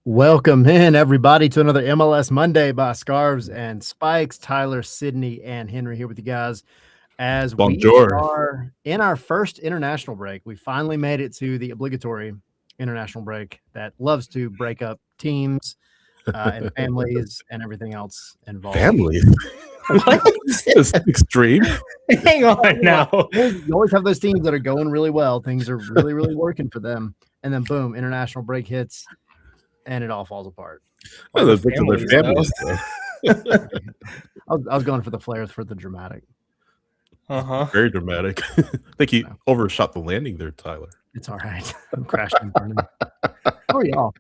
Welcome in, everybody, to another MLS Monday by Scarves and Spikes. Tyler, Sydney, and Henry here with you guys as Bonjour. we are in our first international break. We finally made it to the obligatory international break that loves to break up teams and families and everything else involved. Family? What? It's extreme. Hang on now. You always have those teams that are going really well. Things are really, really working for them. And then, boom, international break hits. And it all falls apart. Well, they're their families, though. I was going for the flair for the dramatic. Very dramatic. I think he overshot the landing there, Tyler. It's all right. I'm crashing and burning. How are y'all?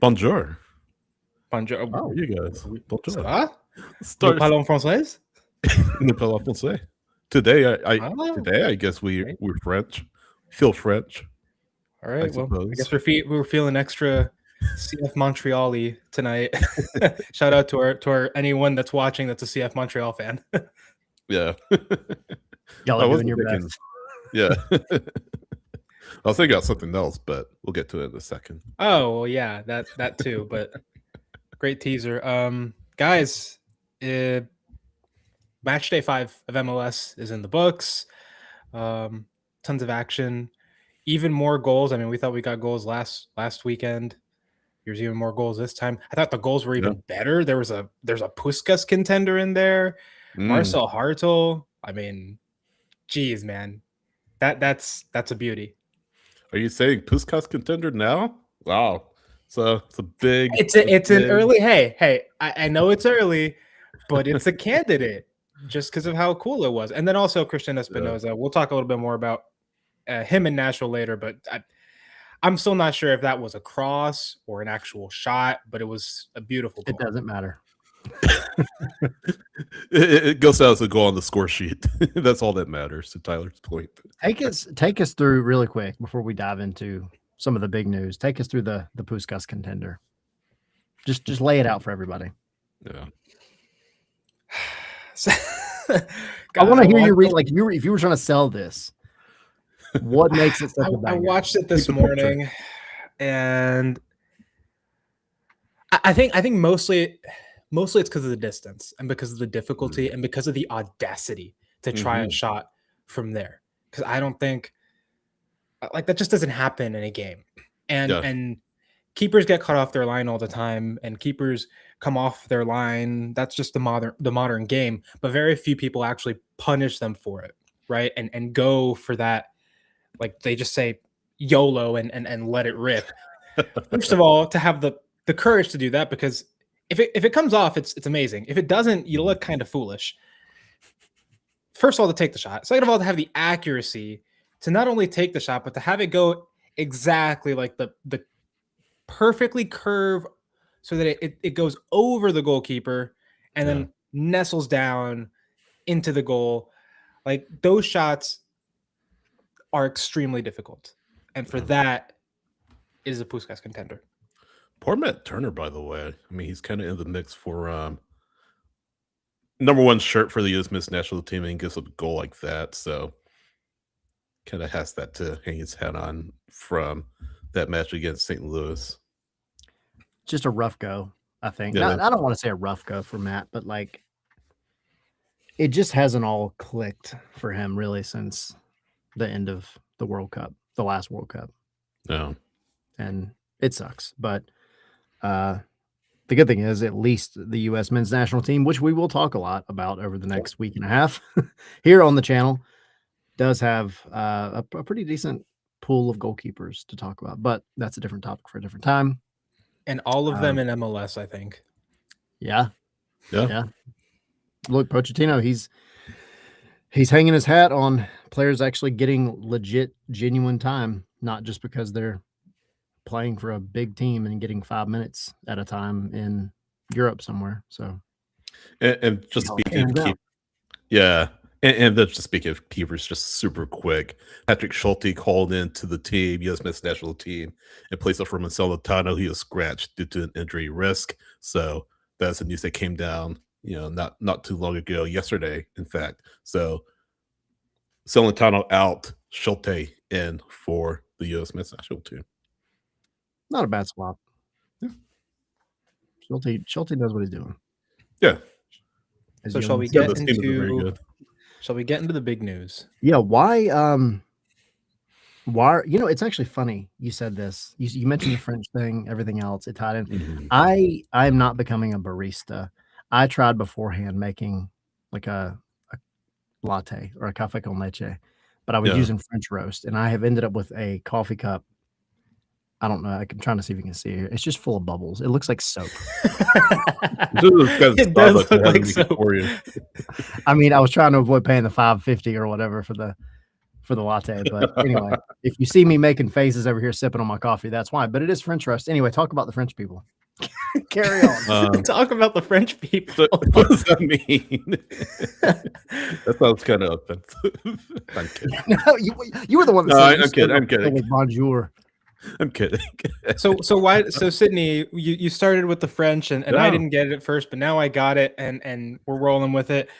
Bonjour. Bonjour. How are you guys? Bonjour. Ça va? Start. Nous parlons français? Nous parlons français. Today, I guess we're French. Feel French. All right. Well, I guess we're feeling extra CF Montreal-y tonight. Shout out to our anyone that's watching that's a CF Montreal fan. Yeah. Y'all are doing your best. Yeah. I was thinking about something else, but we'll get to it in a second. Oh, well, yeah, that too. But great teaser. Guys, Matchday 5 of MLS is in the books. Tons of action. Even more goals. I mean, we thought we got goals last weekend. There's even more goals this time. I thought the goals were even better. There's a Puskas contender in there. Marcel Hartel. I mean, geez, man. That's a beauty. Are you saying Puskas contender now? Wow. So it's a big. It's an early. Hey. I know it's early, but it's a candidate just because of how cool it was. And then also Christian Espinoza. Yeah. We'll talk a little bit more about him in Nashville later, but I'm still not sure if that was a cross or an actual shot, but it was a beautiful goal. It doesn't matter. it goes out as a goal on the score sheet. That's all that matters, to Tyler's point. Take us through really quick before we dive into some of the big news. Take us through the Puskas contender. Just lay it out for everybody. Yeah. I want to hear you read, like, if you were trying to sell this. What makes it such a banger? I watched it this morning, and I think mostly it's because of the distance and because of the difficulty and because of the audacity to try a shot from there. Because I don't think like that just doesn't happen in a game, and keepers get cut off their line all the time, and keepers come off their line. That's just the modern game. But very few people actually punish them for it, right? And go for that. Like they just say YOLO and let it rip. First of all, to have the courage to do that, because if it comes off, it's amazing. If it doesn't, you look kind of foolish. First of all, to take the shot. Second of all, to have the accuracy to not only take the shot, but to have it go exactly like the perfectly curve so that it goes over the goalkeeper and then nestles down into the goal. Like those shots are extremely difficult, and for that is a Puskas contender. Poor Matt Turner, by the way. I mean, he's kind of in the mix for number one shirt for the U.S. national team, and gets a goal like that. So, kind of has that to hang his hat on from that match against St. Louis. Just a rough go, I think. Yeah. I don't want to say a rough go for Matt, but like it just hasn't all clicked for him really since the end of the World Cup, the last World Cup. No. And it sucks. But the good thing is at least the U.S. men's national team, which we will talk a lot about over the next week and a half here on the channel, does have a pretty decent pool of goalkeepers to talk about. But that's a different topic for a different time. And all of them in MLS, I think. Yeah. Look, Pochettino, he's hanging his hat on players actually getting legit, genuine time, not just because they're playing for a big team and getting 5 minutes at a time in Europe somewhere. So, and just speaking of and then just speaking of keepers, just super quick, Patrick Schulte called into the team, U.S. men's national team, and placed up for Marcelo Tano. He was scratched due to an injury risk. So that's the news that came down, not too long ago, yesterday, in fact. So Celentano out, Schulte in for the U.S. men's national team. Not a bad swap. Schulte knows what he's doing. Yeah. So shall we get into the big news? Yeah, why it's actually funny you said this. You mentioned the French thing, everything else, it tied in. Mhm. I'm not becoming a barista. I tried beforehand making like a latte or a café con leche, but I was using French roast, and I have ended up with a coffee cup. I don't know. I'm trying to see if you can see it here. It's just full of bubbles. It looks like soap. It does look like soap. I mean, I was trying to avoid paying the $5.50 or whatever for the latte. But anyway, if you see me making faces over here sipping on my coffee, that's why. But it is French roast. Anyway, talk about the French people. Carry on. Talk about the French people. So, what does that mean? That sounds kind of offensive. I'm kidding. No, you were the one that said I'm kidding. I'm kidding. With bonjour. I'm kidding. So Sydney, you started with the French, and I didn't get it at first, but now I got it, and we're rolling with it.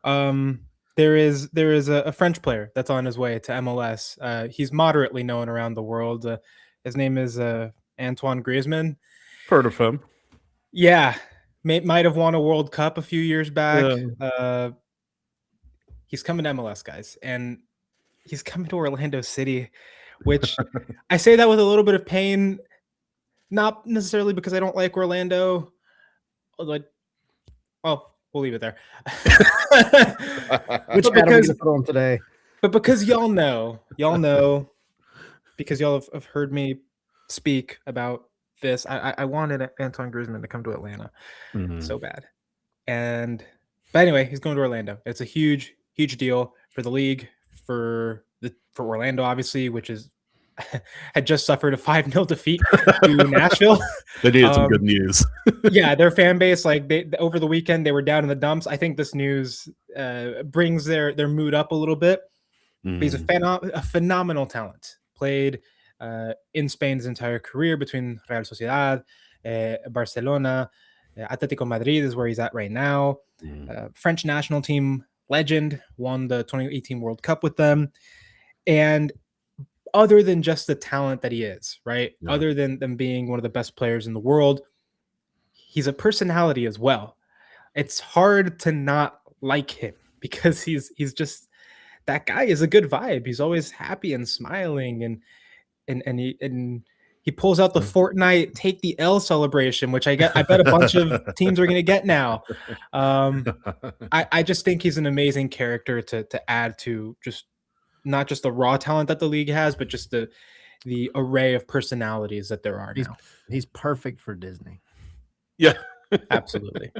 There is a French player that's on his way to MLS. He's moderately known around the world. His name is Antoine Griezmann. Heard of him? Yeah, might have won a World Cup a few years back. He's coming to MLS, guys, and he's coming to Orlando City, which I say that with a little bit of pain, not necessarily because I don't like Orlando. Like, well, we'll leave it there. Which hat are we gonna put on today? But because y'all know, because y'all have heard me speak about this, I wanted Antoine Griezmann to come to Atlanta so bad. But anyway, he's going to Orlando. It's a huge deal for the league, for Orlando, obviously, which is had just suffered a 5-0 defeat to Nashville. They needed some good news. Yeah, their fan base, like over the weekend, they were down in the dumps. I think this news brings their mood up a little bit. He's a phenomenal talent. Played in Spain's entire career between Real Sociedad, Barcelona, Atletico Madrid is where he's at right now. French national team legend, won the 2018 World Cup with them. And other than just the talent that he is, right? Yeah. Other than them being one of the best players in the world, he's a personality as well. It's hard to not like him because he's just, that guy is a good vibe. He's always happy and smiling, and he pulls out the Fortnite take the L celebration, which I bet a bunch of teams are going to get now. I just think he's an amazing character to add to just not just the raw talent that the league has, but just the array of personalities that there are now. He's perfect for Disney. Yeah, absolutely.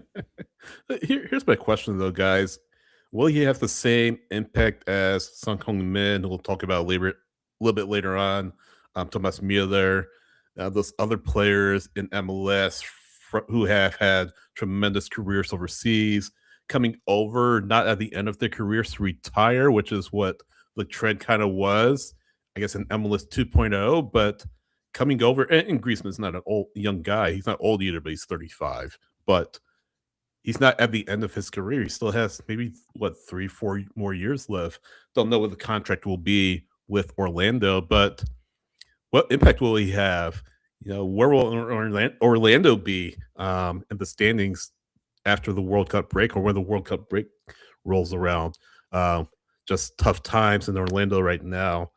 Here's my question though, guys. Will he have the same impact as Son Heung-min, who we'll talk about a little bit later on? Thomas Müller, those other players in MLS who have had tremendous careers overseas, coming over not at the end of their careers to retire, which is what the trend kind of was, I guess, in MLS 2.0, but coming over, and Griezmann's not an young guy. He's not old either, but he's 35. But he's not at the end of his career. He still has maybe, 3-4 more years left. Don't know what the contract will be with Orlando, but what impact will he have? Where will Orlando be in the standings after the World Cup break, or when the World Cup break rolls around? Just tough times in Orlando right now.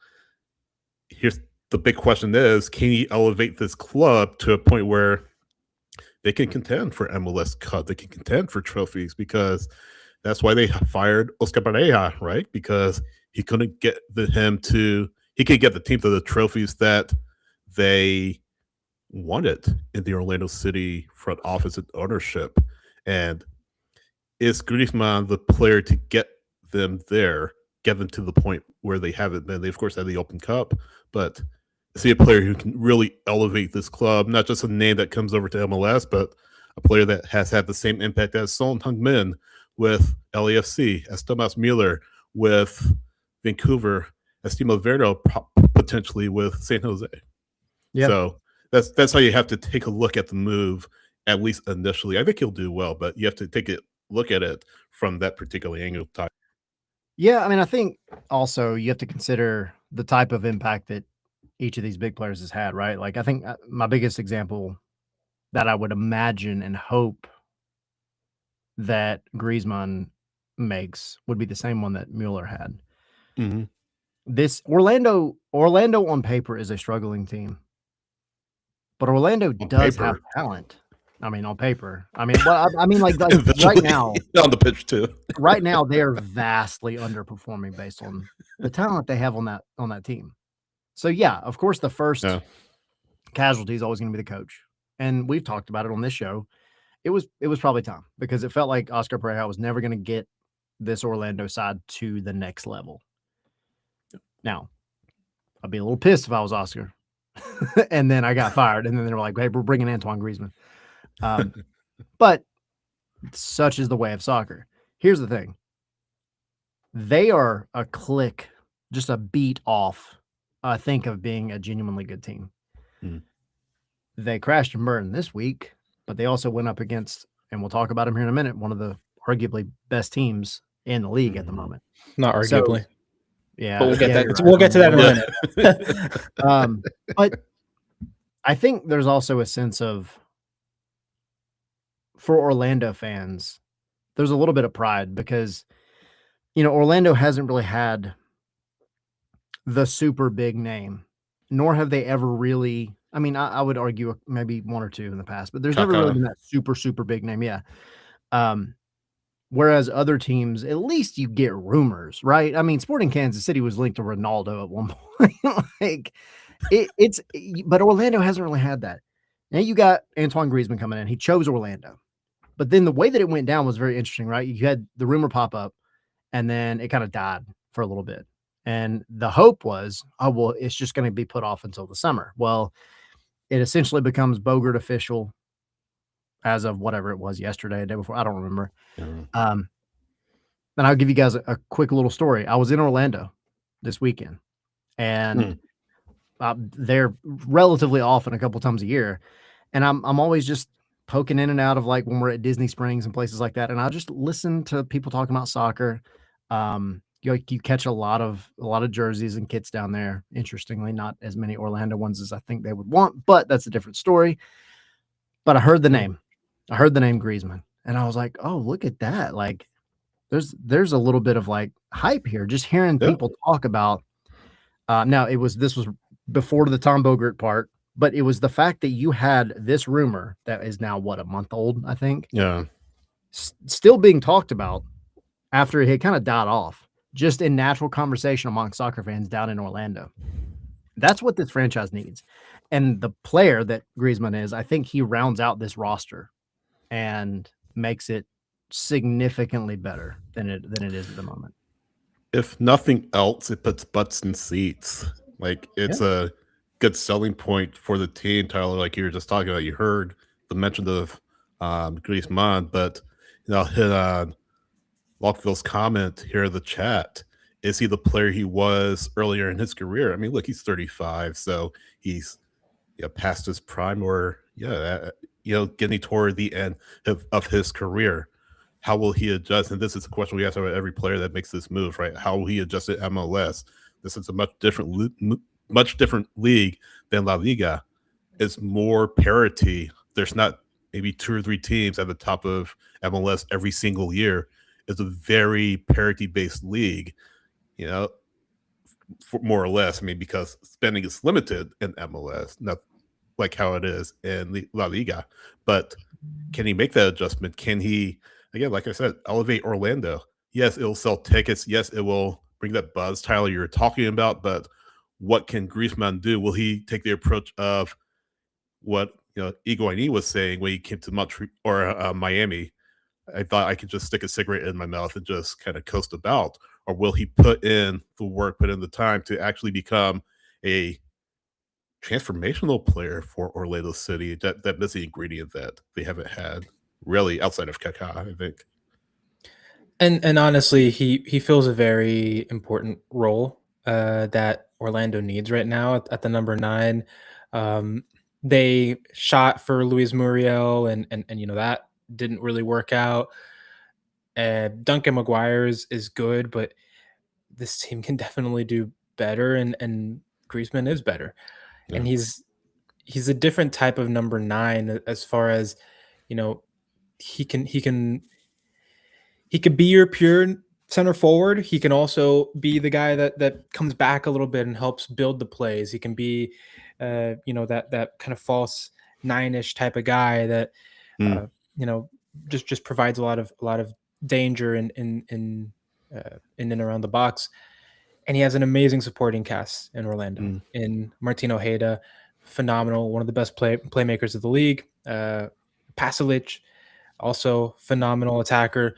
Here's the big question is, can he elevate this club to a point where they can contend for MLS Cup, they can contend for trophies? Because that's why they fired Oscar Pareja, right? Because he couldn't get the team to the trophies that they wanted in the Orlando City front office and ownership. And is Griezmann the player to get them there, get them to the point where they haven't been? They, of course, had the Open Cup, but is he a player who can really elevate this club? Not just a name that comes over to MLS, but a player that has had the same impact as Son Heung-min with LAFC, as Thomas Müller with Vancouver, as Timo Werner potentially with San Jose. Yeah. So that's how you have to take a look at the move, at least initially. I think he'll do well, but you have to take a look at it from that particular angle. Yeah, I mean, I think also you have to consider the type of impact that each of these big players has had, right? Like, I think my biggest example that I would imagine and hope that Griezmann makes would be the same one that Mueller had. Mm-hmm. This Orlando on paper is a struggling team, but Orlando does have talent. I mean, on paper. I mean, well, I mean, like right now on the pitch too. Right now, they're vastly underperforming based on the talent they have on that team. So yeah, of course, the first casualty is always going to be the coach, and we've talked about it on this show. It was probably time because it felt like Oscar Pereira was never going to get this Orlando side to the next level. Now, I'd be a little pissed if I was Oscar, and then I got fired, and then they were like, "Hey, we're bringing Antoine Griezmann." But such is the way of soccer. Here's the thing. They are a click, just a beat off, I think, of being a genuinely good team. They crashed and burned this week, but they also went up against, and we'll talk about them here in a minute, one of the arguably best teams in the league at the moment. Not arguably. So, yeah. But we'll get that. Right. We'll get to that in a minute. But I think there's also a sense of, for Orlando fans, there's a little bit of pride because, Orlando hasn't really had the super big name, nor have they ever really. I mean, I would argue maybe one or two in the past, but there's never really been that super, super big name. Yeah. Whereas other teams, at least you get rumors, right? I mean, Sporting Kansas City was linked to Ronaldo at one point. But Orlando hasn't really had that. Now you got Antoine Griezmann coming in. He chose Orlando. But then the way that it went down was very interesting, right? You had the rumor pop up, and then it kind of died for a little bit. And the hope was, it's just going to be put off until the summer. Well, it essentially becomes Bogart official as of whatever it was yesterday, the day before. I don't remember. And I'll give you guys a quick little story. I was in Orlando this weekend, and they're relatively often a couple times a year. And I'm always just poking in and out of, like, when we're at Disney Springs and places like that. And I just listen to people talking about soccer. You catch a lot of jerseys and kits down there. Interestingly, not as many Orlando ones as I think they would want, but that's a different story. But I heard the name. Griezmann, and I was like, "Oh, look at that!" Like, there's a little bit of, like, hype here. Just hearing people talk about. Now this was before the Tom Bogart part, but it was the fact that you had this rumor that is now a month old, I think. Yeah, still being talked about after it had kind of died off, just in natural conversation among soccer fans down in Orlando. That's what this franchise needs. And the player that Griezmann is, I think he rounds out this roster and makes it significantly better than it is at the moment. If nothing else, it puts butts in seats. Like, it's a good selling point for the team, Tyler, like you were just talking about. You heard the mention of Griezmann, but hit on Lockville's comment here in the chat. Is he the player he was earlier in his career? I mean, look, he's 35, so he's past his prime, or getting toward the end of his career. How will he adjust? And this is a question we ask about every player that makes this move, right? How will he adjust at MLS? This is a much different league than La Liga. It's more parity. There's not maybe 2 or 3 teams at the top of MLS every single year. It's a very parity-based league, for more or less. I mean, because spending is limited in MLS, not like how it is in La Liga. But can he make that adjustment? Can he, again, like I said, elevate Orlando? Yes, it'll sell tickets. Yes, it will bring that buzz, Tyler, you're talking about. But what can Griezmann do? Will he take the approach of what Higuaín was saying when he came to Montreal or Miami? I thought I could just stick a cigarette in my mouth and just kind of coast about. Or will he put in the work, put in the time to actually become a transformational player for Orlando City? That missing ingredient that they haven't had really outside of Kaká, I think. And honestly, he fills a very important role that Orlando needs right now at the number 9. They shot for Luis Muriel, and that didn't really work out. Duncan Maguire is good, but this team can definitely do better, and Griezmann is better. Yeah. And he's a different type of number 9 as far as, he could be your pure center forward. He can also be the guy that comes back a little bit and helps build the plays. He can be, that kind of false 9-ish type of guy that, just provides a lot of danger in and around the box. And he has an amazing supporting cast in Orlando. In Martin Ojeda, phenomenal, one of the best playmakers of the league. Pasalic, also phenomenal attacker.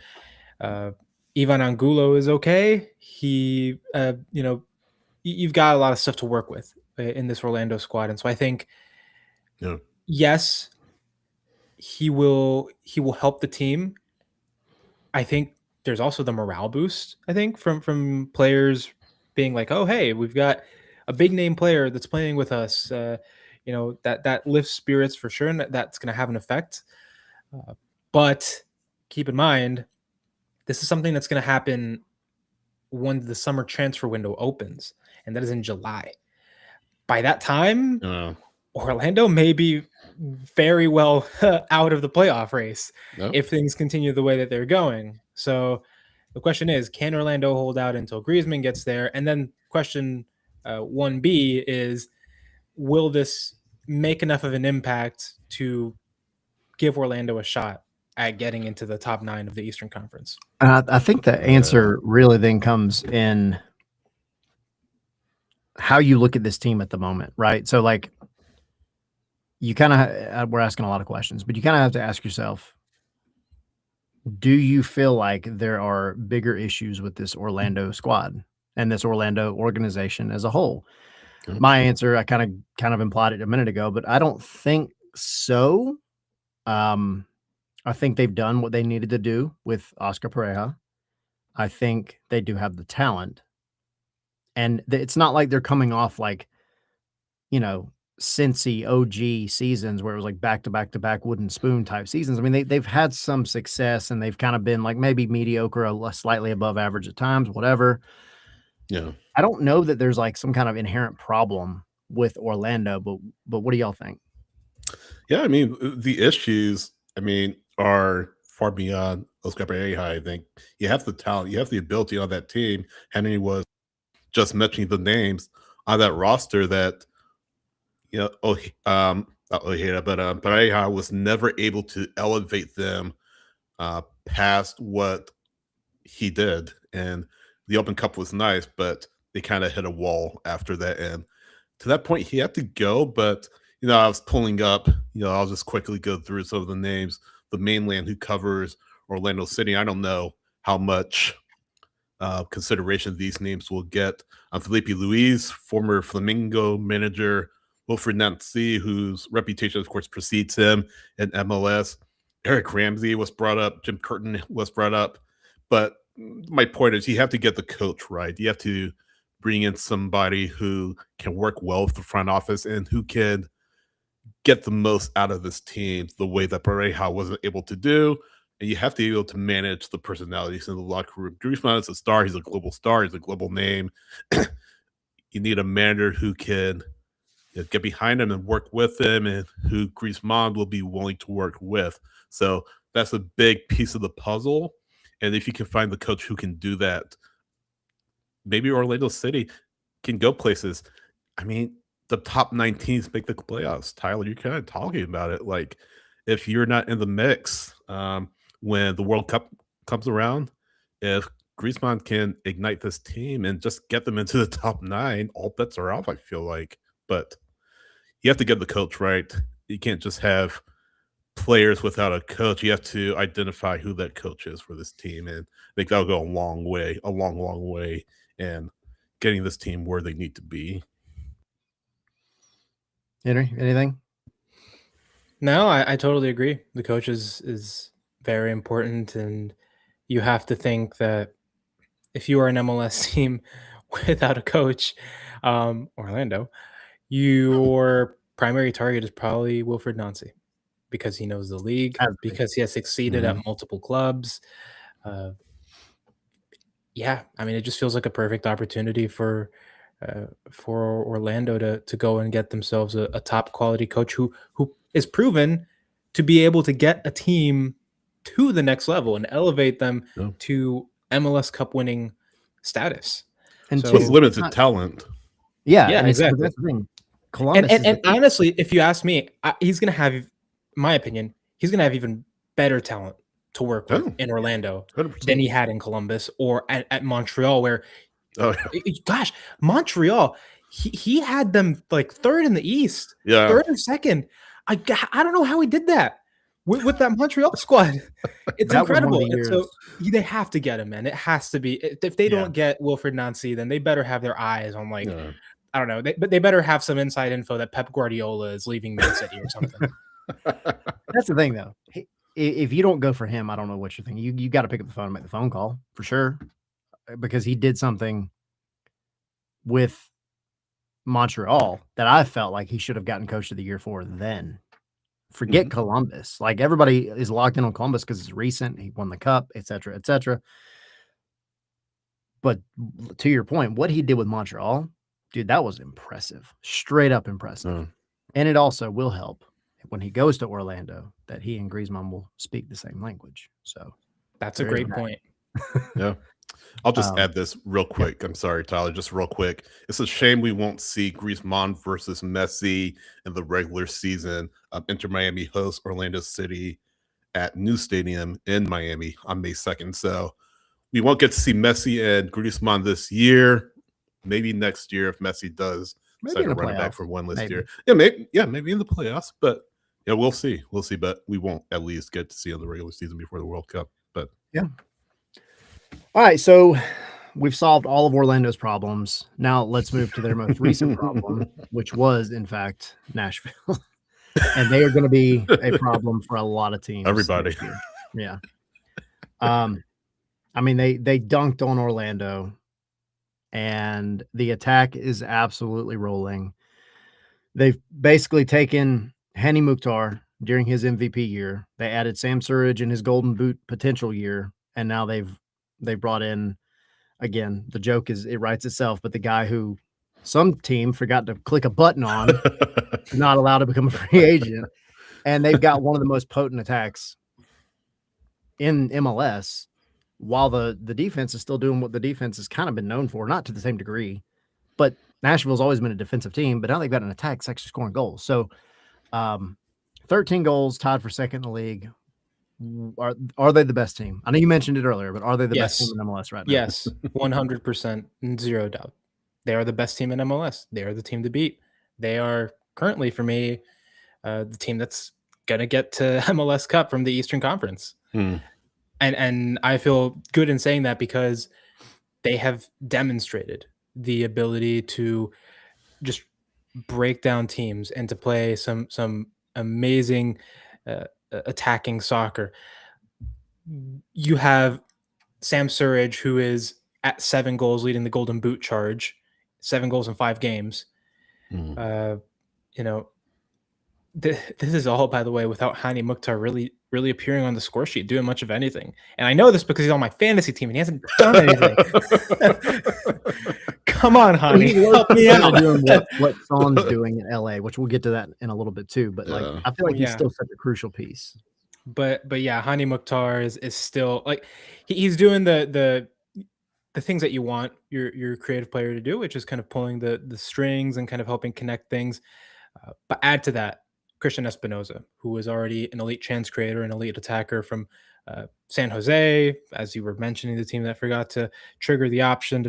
Ivan Angulo is okay. He, you've got a lot of stuff to work with in this Orlando squad, and so I think, yes, he will help the team. I think there's also the morale boost. I think from players being like, oh, hey, we've got a big name player that's playing with us. That lifts spirits for sure, and that's going to have an effect. But keep in mind, this is something that's going to happen when the summer transfer window opens, and that is in July. By that time, Orlando may be very well out of the playoff race if things continue the way that they're going. So the question is, can Orlando hold out until Griezmann gets there? And then question 1B is, will this make enough of an impact to give Orlando a shot at getting into the top 9 of the Eastern Conference? I think the answer really then comes in how you look at this team at the moment, right? So like, you kind of, we're asking a lot of questions, but you kind of have to ask yourself, do you feel like there are bigger issues with this Orlando squad and this Orlando organization as a whole? My answer, I kind of implied it a minute ago, but I don't think so. I think they've done what they needed to do with Oscar Pereira. I think they do have the talent, and it's not like they're coming off like, Cincy OG seasons where it was like back to back to back wooden spoon type seasons. I mean, they've had some success, and they've kind of been like maybe mediocre, slightly above average at times, whatever. Yeah. I don't know that there's like some kind of inherent problem with Orlando, but what do y'all think? Yeah, I mean, the issues, are far beyond Oscar Pereira. I think you have the talent, you have the ability on that team. Henry was just mentioning the names on that roster that, not Ojeda, but Pereira was never able to elevate them past what he did. And the Open Cup was nice, but they kind of hit a wall after that. And to that point, he had to go. But, I was pulling up, I'll just quickly go through some of the names. The mainland who covers Orlando City, I don't know how much consideration these names will get. Felipe Luis, former Flamengo manager. Wilfred Nancy, whose reputation, of course, precedes him in MLS. Eric Ramsey was brought up. Jim Curtin was brought up. But my point is, you have to get the coach right. You have to bring in somebody who can work well with the front office and who can get the most out of this team the way that Pereira wasn't able to do. And you have to be able to manage the personalities in the locker room. Griezmann is a star. He's a global star. He's a global name. You need a manager who can get behind him and work with him, and who Griezmann will be willing to work with. So that's a big piece of the puzzle. And if you can find the coach who can do that, maybe Orlando City can go places. The top 9 teams make the playoffs. Tyler, you're kind of talking about it. Like, if you're not in the mix when the World Cup comes around, if Griezmann can ignite this team and just get them into the top 9, all bets are off, I feel like. But you have to get the coach right. You can't just have players without a coach. You have to identify who that coach is for this team, and I think that'll go a long way, in getting this team where they need to be. Henry, anything? No, I totally agree. The coach is very important, and you have to think that if you are an MLS team without a coach, Orlando, your primary target is probably Wilfred Nancy, because he knows the league, because he has succeeded at multiple clubs. It just feels like a perfect opportunity for for Orlando to go and get themselves a top quality coach who is proven to be able to get a team to the next level and elevate them to MLS Cup winning status. And so it's limited talent. Yeah, and exactly. That's the thing. Columbus and honestly, if you ask me, he's going to have, in my opinion, he's going to have even better talent to work with in Orlando 100%. than he had in Columbus or at Montreal, where, gosh, Montreal, he had them like third in the East, third or second. I don't know how he did that with that Montreal squad. It's incredible. And so they have to get him, man. It has to be. If they don't get Wilfried Nancy, then they better have their eyes on like, I don't know, but they better have some inside info that Pep Guardiola is leaving Man City or something. That's the thing, though. If you don't go for him, I don't know what you're thinking. You got to pick up the phone and make the phone call for sure, because he did something with Montreal that I felt like he should have gotten Coach of the Year for then. Forget Columbus. Like, everybody is locked in on Columbus because it's recent. He won the cup, et cetera, et cetera. But to your point, what he did with Montreal, dude, that was impressive. Straight up impressive. And it also will help when he goes to Orlando that he and Griezmann will speak the same language. So that's a great point. Yeah. I'll just add this real quick. I'm sorry, Tyler, just real quick. It's a shame we won't see Griezmann versus Messi in the regular season. Inter Miami hosts Orlando City at New Stadium in Miami on May 2nd. So we won't get to see Messi and Griezmann this year. Maybe next year if Messi does decide to run it back for one last year. Maybe in the playoffs. But yeah, we'll see. We'll see. But we won't at least get to see in the regular season before the World Cup. But yeah. All right, so we've solved all of Orlando's problems. Now let's move to their most recent problem, which was, in fact, Nashville. And they are going to be a problem for a lot of teams. Everybody. Yeah. I mean, they dunked on Orlando, and the attack is absolutely rolling. They've basically taken Hani Mukhtar during his MVP year. They added Sam Surridge in his Golden Boot potential year, and now they brought in, again, the joke is it writes itself, but the guy who some team forgot to click a button on, not allowed to become a free agent. And they've got one of the most potent attacks in MLS, while the defense is still doing what the defense has kind of been known for, not to the same degree. But Nashville's always been a defensive team, but now they've got an attack that's actually scoring goals. So 13 goals, tied for second in the league. Are they the best team? I know you mentioned it earlier, but are they the best team in MLS right now? Yes, 100%, zero doubt. They are the best team in MLS. They are the team to beat. They are currently, for me, the team that's going to get to MLS Cup from the Eastern Conference. And I feel good in saying that because they have demonstrated the ability to just break down teams and to play some amazing attacking soccer. You have Sam Surridge, who is at 7 goals, leading the Golden Boot charge, 7 goals in 5 games. This is all, by the way, without Hani Mukhtar really appearing on the score sheet, doing much of anything. And I know this because he's on my fantasy team and he hasn't done anything. Come on, Hani, help me out. Doing what Son's doing in LA, which we'll get to that in a little bit too. But I feel like he's still such a crucial piece. But yeah, Hani Mukhtar is still like he's doing the things that you want your creative player to do, which is kind of pulling the strings and kind of helping connect things. But add to that Christian Espinoza, who is already an elite chance creator, an elite attacker from San Jose, as you were mentioning, the team that forgot to trigger the option.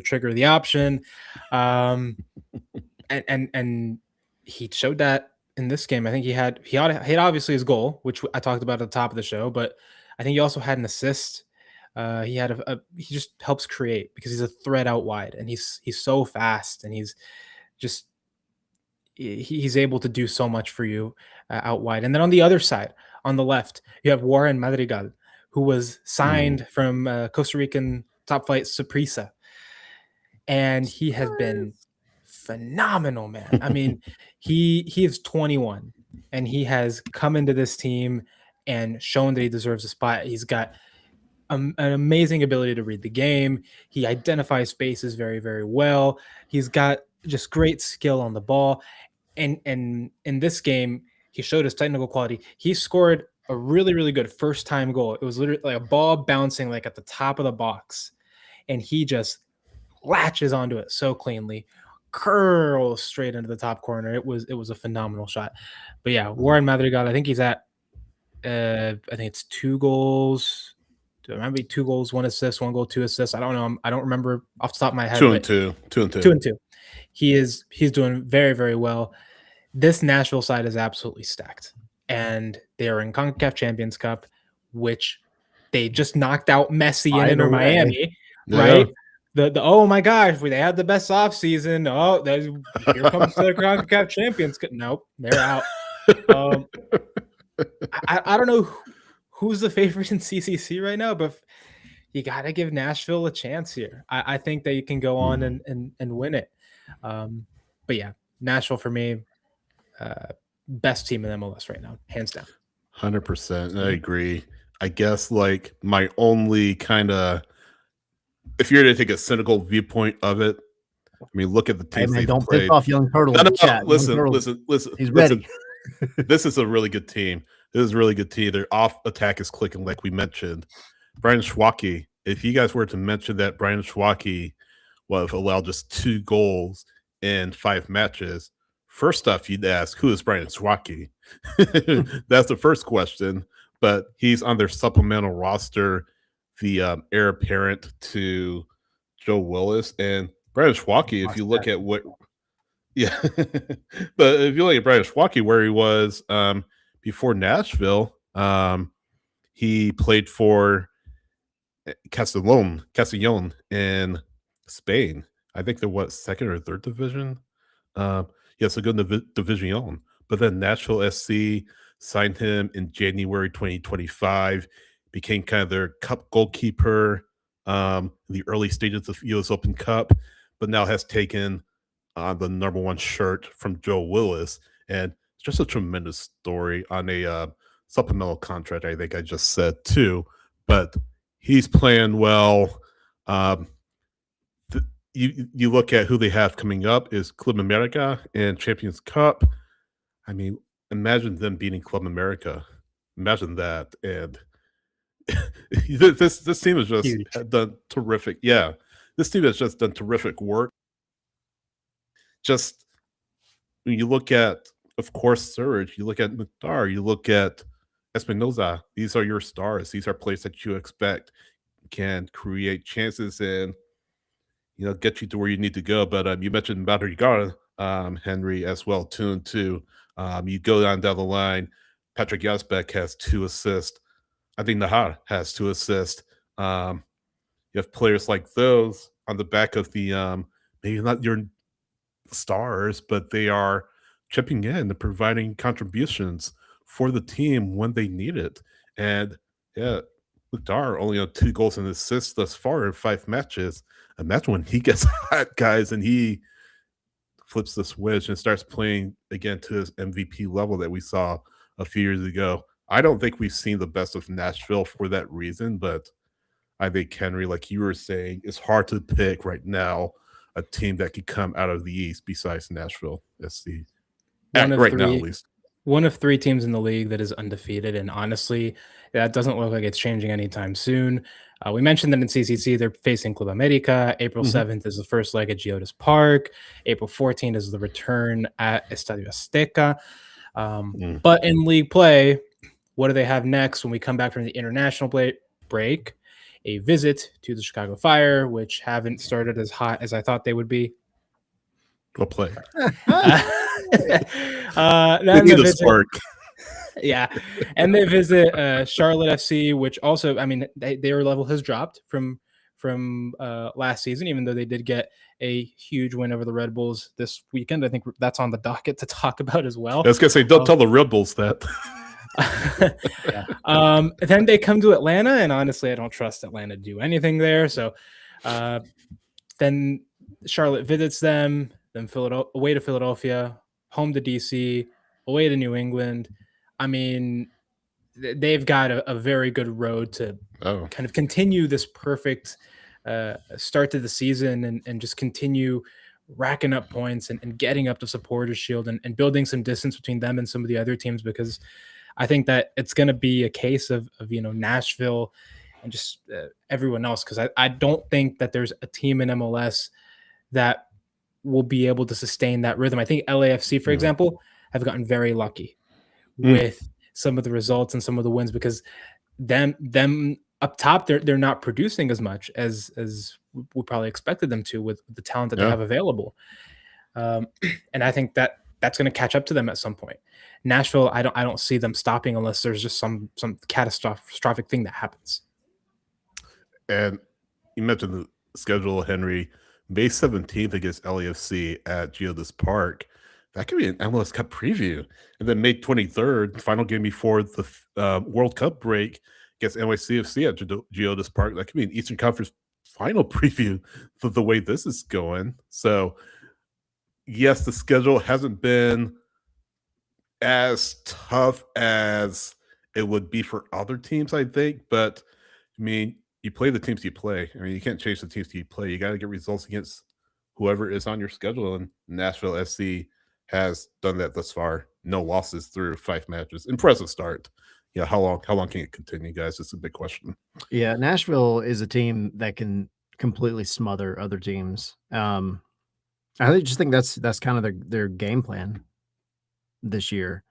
And he showed that in this game. I think he had obviously his goal, which I talked about at the top of the show, but I think he also had an assist. He had he just helps create because he's a threat out wide, and he's so fast, and he's able to do so much for you out wide. And then on the other side, on the left, you have Warren Madrigal, who was signed from Costa Rican top flight Saprissa, and he has been phenomenal, man. I mean, he is 21, and he has come into this team and shown that he deserves a spot. He's got an amazing ability to read the game. He identifies spaces very, very well. He's got just great skill on the ball. And in this game, he showed his technical quality. He scored a really, really good first time goal. It was literally like a ball bouncing like at the top of the box, and he just latches onto it so cleanly, curls straight into the top corner. It was a phenomenal shot. But yeah, Warren Madrigal, I think he's at I think it's 2 goals. Do I remember 2 goals, 1 assist, 1 goal, 2 assists? I don't know. I don't remember off the top of my head. 2 and 2. 2 and 2. 2 and 2. He's doing very, very well. This Nashville side is absolutely stacked, and they are in CONCACAF Champions Cup, which they just knocked out Messi and Inter Miami, right? The oh my gosh, they had the best offseason. Oh, here comes the CONCACAF Champions Cup. Nope, they're out. I don't know who's the favorite in CCC right now, but you got to give Nashville a chance here. I think they can go on and win it. But yeah, Nashville for me, best team in MLS right now, hands down. 100%. I agree. I guess like my only kind of, if you're to take a cynical viewpoint of it, I mean, look at the teams they've don't played. piss off Young Turtle. No, listen. He's ready. This is a really good team. This is a really good team. Their off attack is clicking, like we mentioned. Brian Schwacke, if you guys were to mention that Brian Schwacke will have allowed just 2 goals in 5 matches, first off, you'd ask, who is Brian Schwacke? That's the first question. But he's on their supplemental roster, the heir apparent to Joe Willis. And Brian Schwacke, if you look at what – yeah. But if you look at Brian Schwacke, where he was before Nashville, he played for Castellón in Spain. I think they're what, 2nd or 3rd division? So good in the Division. But then Nashville SC signed him in January 2025, became kind of their cup goalkeeper in the early stages of US Open Cup, but now has taken the #1 shirt from Joe Willis. And it's just a tremendous story on a supplemental contract, I think I just said too. But he's playing well. You look at who they have coming up is Club America and Champions Cup. I mean, imagine them beating Club America. Imagine that. And this team has just done terrific. Yeah, this team has just done terrific work. Just when you look at, of course, Surge, you look at Mukhtar, you look at Espinoza. These are your stars. These are players that you expect can create chances and get you to where you need to go. But you mentioned Madrigal, Henry, as well, 2 and 2. You go down the line. Patrick Yazbek has 2 assists. I think Nahar has 2 assists. You have players like those on the back of the maybe not your stars, but they are chipping in and providing contributions for the team when they need it. And yeah, Mukhtar only had 2 goals and assists thus far in 5 matches. Imagine when he gets hot, guys, and he flips the switch and starts playing again to his MVP level that we saw a few years ago. I don't think we've seen the best of Nashville for that reason, but I think, Henry, like you were saying, it's hard to pick right now a team that could come out of the East besides Nashville SC. Right now, at least. One of 3 teams in the league that is undefeated, and honestly, that doesn't look like it's changing anytime soon. We mentioned that in CCC, they're facing Club America. April 7th is the first leg at Geodis Park. April 14th is the return at Estadio Azteca. But in league play, what do they have next when we come back from the international break? A visit to the Chicago Fire, which haven't started as hot as I thought they would be. Go play. Then they visit, yeah, and they visit Charlotte FC, which also, I mean, their level has dropped from last season, even though they did get a huge win over the Red Bulls this weekend. I think that's on the docket to talk about as well. I was gonna say, don't tell the Red Bulls that. Then they come to Atlanta, and honestly, I don't trust Atlanta to do anything there. So then Charlotte visits them, then away to Philadelphia, home to DC, away to New England. I mean, they've got a very good road to kind of continue this perfect start to the season and just continue racking up points and getting up the Supporters Shield and building some distance between them and some of the other teams, because I think that it's going to be a case of Nashville and just everyone else, because I don't think that there's a team in MLS that will be able to sustain that rhythm. I think LAFC, for example, have gotten very lucky with some of the results and some of the wins, because them up top, they're not producing as much as we probably expected them to with the talent that they have available. And I think that that's going to catch up to them at some point. Nashville, I don't see them stopping unless there's just some catastrophic thing that happens. And you mentioned the schedule, Henry. May 17th against LAFC at Geodis Park. That could be an MLS Cup preview. And then May 23rd, final game before the World Cup break against NYCFC at Geodis Park. That could be an Eastern Conference final preview for the way this is going. So, yes, the schedule hasn't been as tough as it would be for other teams, I think. But, I mean, you play the teams you play. I mean, you can't change the teams you play. You got to get results against whoever is on your schedule. And Nashville SC has done that thus far. No losses through 5 matches. Impressive start. Yeah, how long can it continue, guys? It's a big question. Yeah, Nashville is a team that can completely smother other teams. I just think that's kind of their game plan this year.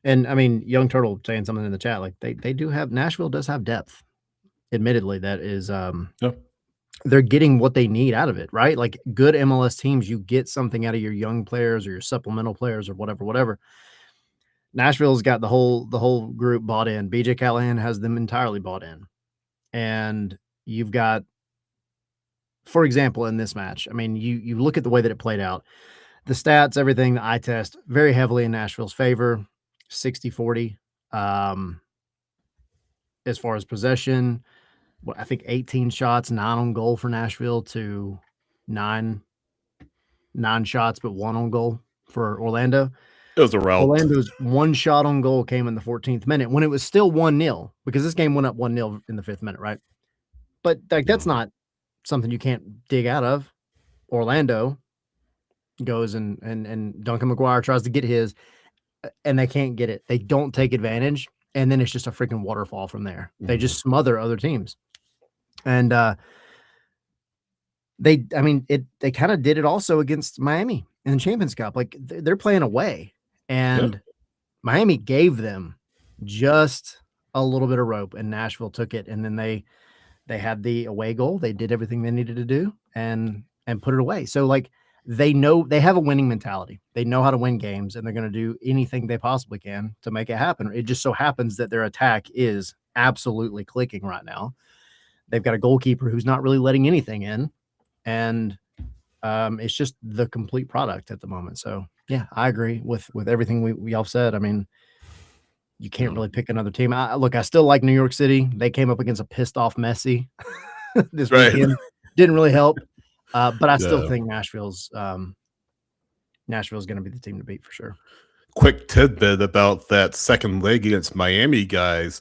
And I mean, Young Turtle saying something in the chat, like they do have, Nashville does have depth. Admittedly, that is they're getting what they need out of it, right? Like good MLS teams, you get something out of your young players or your supplemental players or whatever. Nashville's got the whole group bought in. BJ Callahan has them entirely bought in. And you've got, for example, in this match, I mean, you look at the way that it played out, the stats, everything, the eye test, very heavily in Nashville's favor, 60-40. As far as possession, I think 18 shots, 9 on goal for Nashville to 9 shots, but 1 on goal for Orlando. It was a rout. Orlando's 1 shot on goal came in the 14th minute when it was still 1-0, because this game went up 1-0 in the 5th minute, right? But like that's not something you can't dig out of. Orlando goes and Duncan McGuire tries to get his, and they can't get it. They don't take advantage, and then it's just a freaking waterfall from there. They just smother other teams. And they kind of did it also against Miami in the Champions Cup. Like they're playing away, and Miami gave them just a little bit of rope, and Nashville took it. And then they had the away goal. They did everything they needed to do and put it away. So like they know they have a winning mentality. They know how to win games, and they're going to do anything they possibly can to make it happen. It just so happens that their attack is absolutely clicking right now. They've got a goalkeeper who's not really letting anything in, and it's just the complete product at the moment. So yeah, I agree with everything we all said. I mean, you can't really pick another team. I still like New York City. They came up against a pissed off Messi this weekend. Didn't really help, but I still think Nashville's going to be the team to beat for sure. Quick tidbit about that second leg against Miami, guys.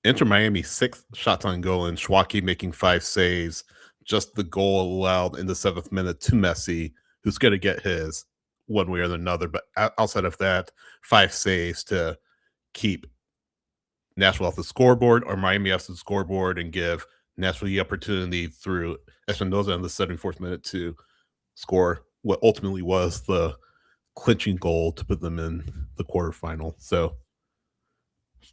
Inter Miami 6 shots on goal, and Schwacke making 5 saves. Just the goal allowed in the 7th minute to Messi, who's going to get his one way or another. But outside of that, 5 saves to keep Nashville off the scoreboard, or Miami off the scoreboard, and give Nashville the opportunity through Espinoza in the 74th minute to score what ultimately was the clinching goal to put them in the quarterfinal. So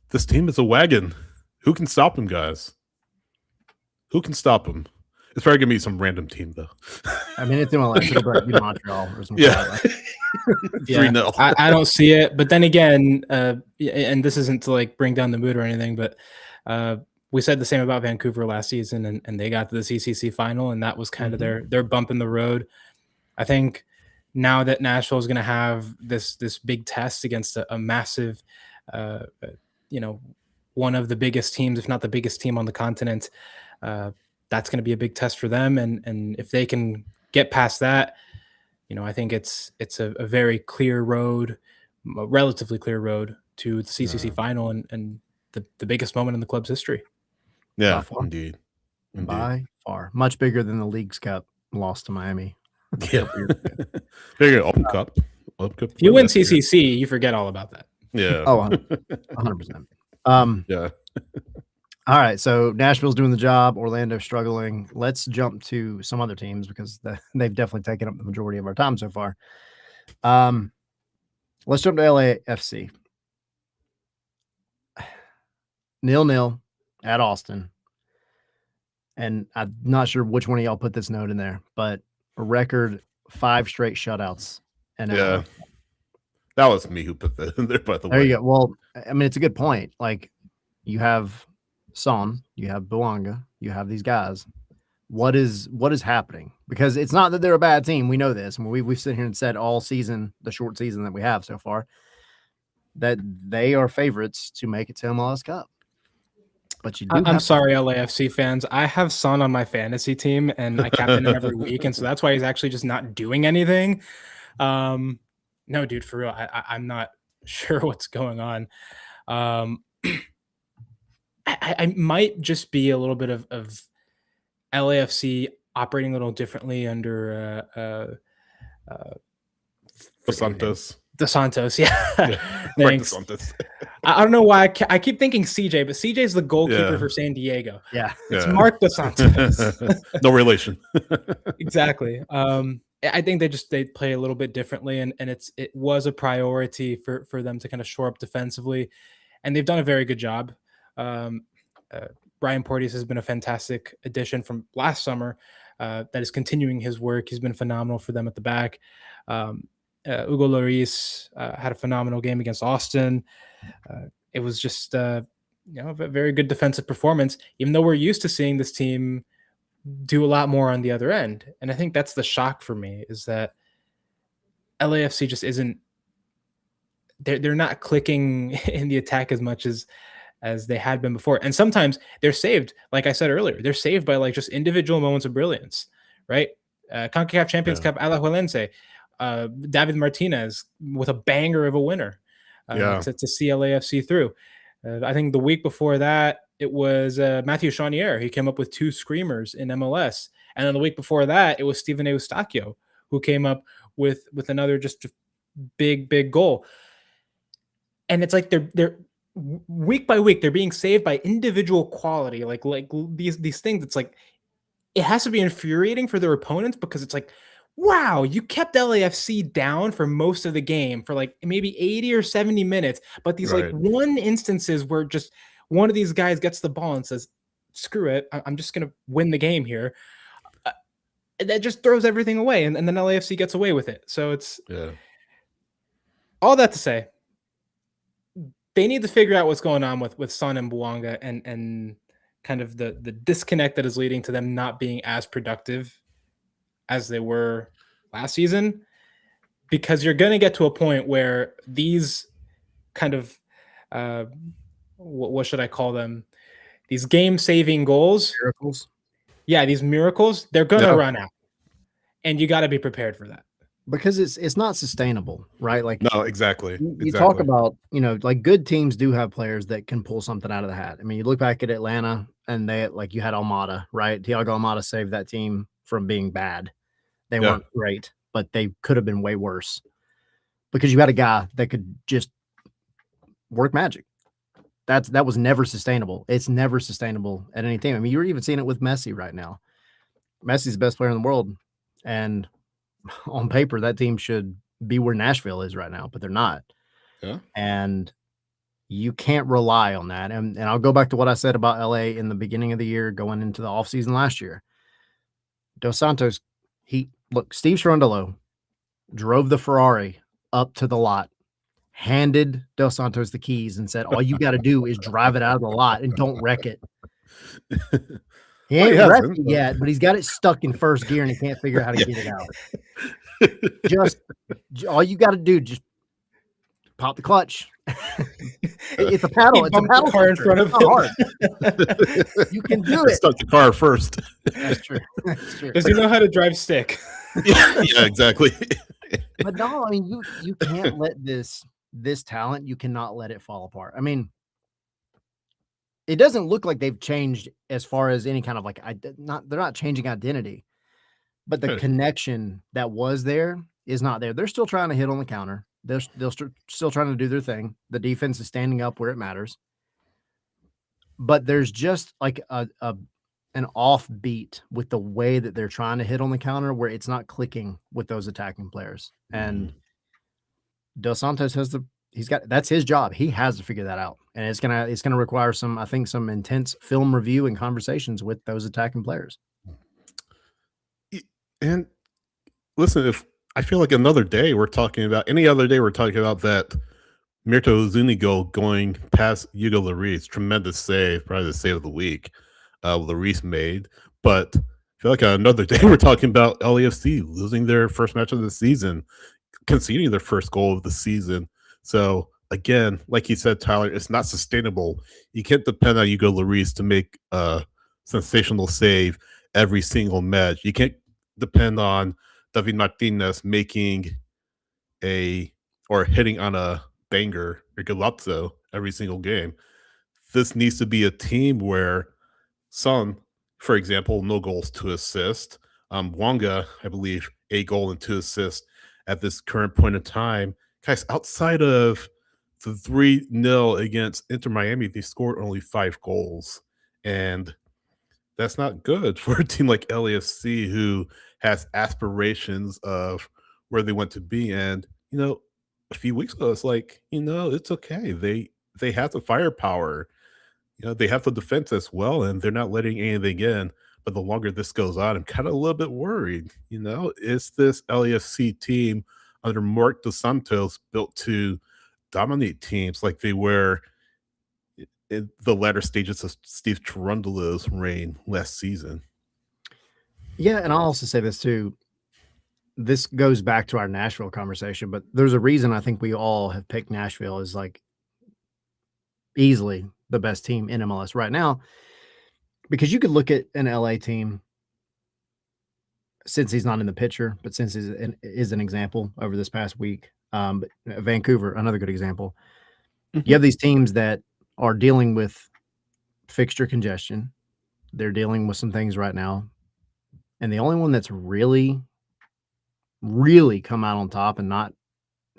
this team is a wagon. Who can stop them, guys? Who can stop them? It's probably going to be some random team, though. I mean, it's MLS. It'll probably be Montreal or something. Yeah. 3-0. I don't see it. But then again, and this isn't to like bring down the mood or anything, but we said the same about Vancouver last season, and they got to the CCC final, and that was kind of their bump in the road. I think now that Nashville is going to have this big test against a massive, one of the biggest teams, if not the biggest team on the continent, that's going to be a big test for them. And if they can get past that, I think it's a very clear road, a relatively clear road to the CCC final and the biggest moment in the club's history. Yeah, indeed. By far. Much bigger than the League's Cup loss to Miami. Yeah. Very good. Open Cup. If you win CCC, you forget all about that. Yeah. Oh, 100%. Yeah. All right, so Nashville's doing the job. Orlando's struggling. Let's jump to some other teams because they've definitely taken up the majority of our time so far. Let's jump to LAFC. 0-0 at Austin. And I'm not sure which one of y'all put this note in there, but a record 5 straight shutouts. And Yeah. That was me who put that in there, by the way. There you go. Well, I mean, it's a good point. Like, you have Son, you have Bouanga, you have these guys. What is happening? Because it's not that they're a bad team. We know this. I mean, we've sit here and said all season, the short season that we have so far, that they are favorites to make it to MLS Cup. But you do. I'm sorry, LAFC fans. I have Son on my fantasy team, and I captain him every week, and so that's why he's actually just not doing anything. No, dude, for real, I'm not sure what's going on. I might just be a little bit of LAFC operating a little differently under Dos Santos, yeah. Thanks. Santos. I don't know why I keep thinking CJ, but CJ's the goalkeeper for San Diego. Yeah, it's Mark Dos Santos. No relation. Exactly. I think they play a little bit differently, and it was a priority for them to kind of shore up defensively, and they've done a very good job. Brian Porteous has been a fantastic addition from last summer that is continuing his work. He's been phenomenal for them at the back. Hugo Lloris had a phenomenal game against Austin. It was just a very good defensive performance, even though we're used to seeing this team do a lot more on the other end. And I think that's the shock for me, is that LAFC just isn't, they're not clicking in the attack as much as they had been before. And sometimes they're saved, like I said earlier, they're saved by like just individual moments of brilliance, right? CONCACAF Champions Cup, Alajuelense, David Martinez with a banger of a winner to see LAFC through. I think the week before that, it was Matthew Chaudière. He came up with 2 screamers in MLS. And then the week before that, it was Steven Eustachio who came up with another just big goal. And it's like they're week by week, they're being saved by individual quality, like these things. It's like, it has to be infuriating for their opponents, because it's like, wow, you kept LAFC down for most of the game for like maybe 80 or 70 minutes. But these like one instances where just one of these guys gets the ball and says, screw it, I'm just going to win the game here. That just throws everything away. And then LAFC gets away with it. So it's all that to say, they need to figure out what's going on with Son and Bouanga and kind of the disconnect that is leading to them not being as productive as they were last season, because you're going to get to a point where these kind of what should I call them? These game-saving goals, miracles. Yeah, these miracles, they're going to run out, and you got to be prepared for that. Because it's not sustainable, right? Like, no, exactly. You talk about, like, good teams do have players that can pull something out of the hat. I mean, you look back at Atlanta, and they, like, you had Almada, right? Thiago Almada saved that team from being bad. They weren't great, but they could have been way worse, because you had a guy that could just work magic. That was never sustainable. It's never sustainable at any team. I mean, you're even seeing it with Messi right now. Messi's the best player in the world, and on paper, that team should be where Nashville is right now, but they're not. Yeah. And you can't rely on that. And I'll go back to what I said about LA in the beginning of the year, going into the offseason last year. Dos Santos, Steve Cherundolo drove the Ferrari up to the lot, handed Dos Santos the keys, and said, all you got to do is drive it out of the lot and don't wreck it. He ain't wrecked it yet, but he's got it stuck in first gear and he can't figure out how to get it out. Just all you got to do, just pop the clutch. It's a paddle. It's a paddle car in front of him. You can do it. Start the car first. That's true. That's true. Does he know how to drive stick? Yeah, exactly. But no, I mean, you can't let this talent, you cannot let it fall apart. I mean, it doesn't look like they've changed as far as any kind of like they're not changing identity, but the connection that was there is not there. They're still trying to hit on the counter. They're still trying to do their thing. The defense is standing up where it matters. But there's just like an off beat with the way that they're trying to hit on the counter where it's not clicking with those attacking players. And Dos Santos that's his job. He has to figure that out. And it's gonna require some intense film review and conversations with those attacking players. And listen, if I feel like any other day we're talking about that Mirto Zuni goal going past Hugo Lloris, tremendous save, probably the save of the week. Lloris made, but I feel like another day we're talking about LAFC losing their first match of the season, conceding their first goal of the season. So again, like you said, Tyler, it's not sustainable. You can't depend on Hugo Lloris to make a sensational save every single match. You can't depend on David Martinez making or hitting on a banger or golazo every single game. This needs to be a team where Son, for example, no goals, 2 assists. Wonga, I believe, 8 goals and 2 assists at this current point in time. Guys, outside of the 3-0 against Inter Miami, they scored only 5 goals. And that's not good for a team like LAFC who has aspirations of where they want to be. And, a few weeks ago, it's like, it's okay. They have the firepower. They have the defense as well, and they're not letting anything in. But the longer this goes on, I'm kind of a little bit worried. Is this LAFC team under Marc Dos Santos built to dominate teams like they were in the latter stages of Steve Cherundolo's reign last season? Yeah, and I'll also say this too. This goes back to our Nashville conversation, but there's a reason I think we all have picked Nashville as like easily the best team in MLS right now, because you could look at an LA team, since he's not in the picture, but since he's is an example over this past week. But Vancouver, another good example. You have these teams that are dealing with fixture congestion. They're dealing with some things right now. And the only one that's really come out on top and not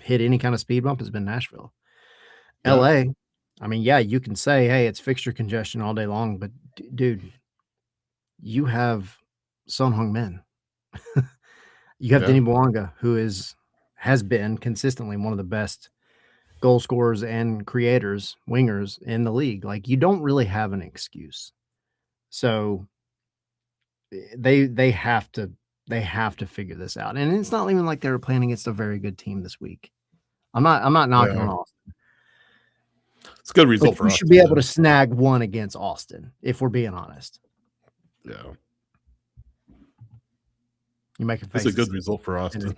hit any kind of speed bump has been Nashville. Yeah. LA, I mean, yeah, you can say, hey, it's fixture congestion all day long, but dude, you have Son Heung-min. You have Denis Bouanga, who has been consistently one of the best goal scorers and creators, wingers in the league. Like, you don't really have an excuse. So they have to figure this out. And it's not even like they were playing against a very good team this week. I'm not knocking on Austin. It's a good result for us. We should be able to snag one against Austin, if we're being honest. Yeah. You make a face. It's a good result for Austin.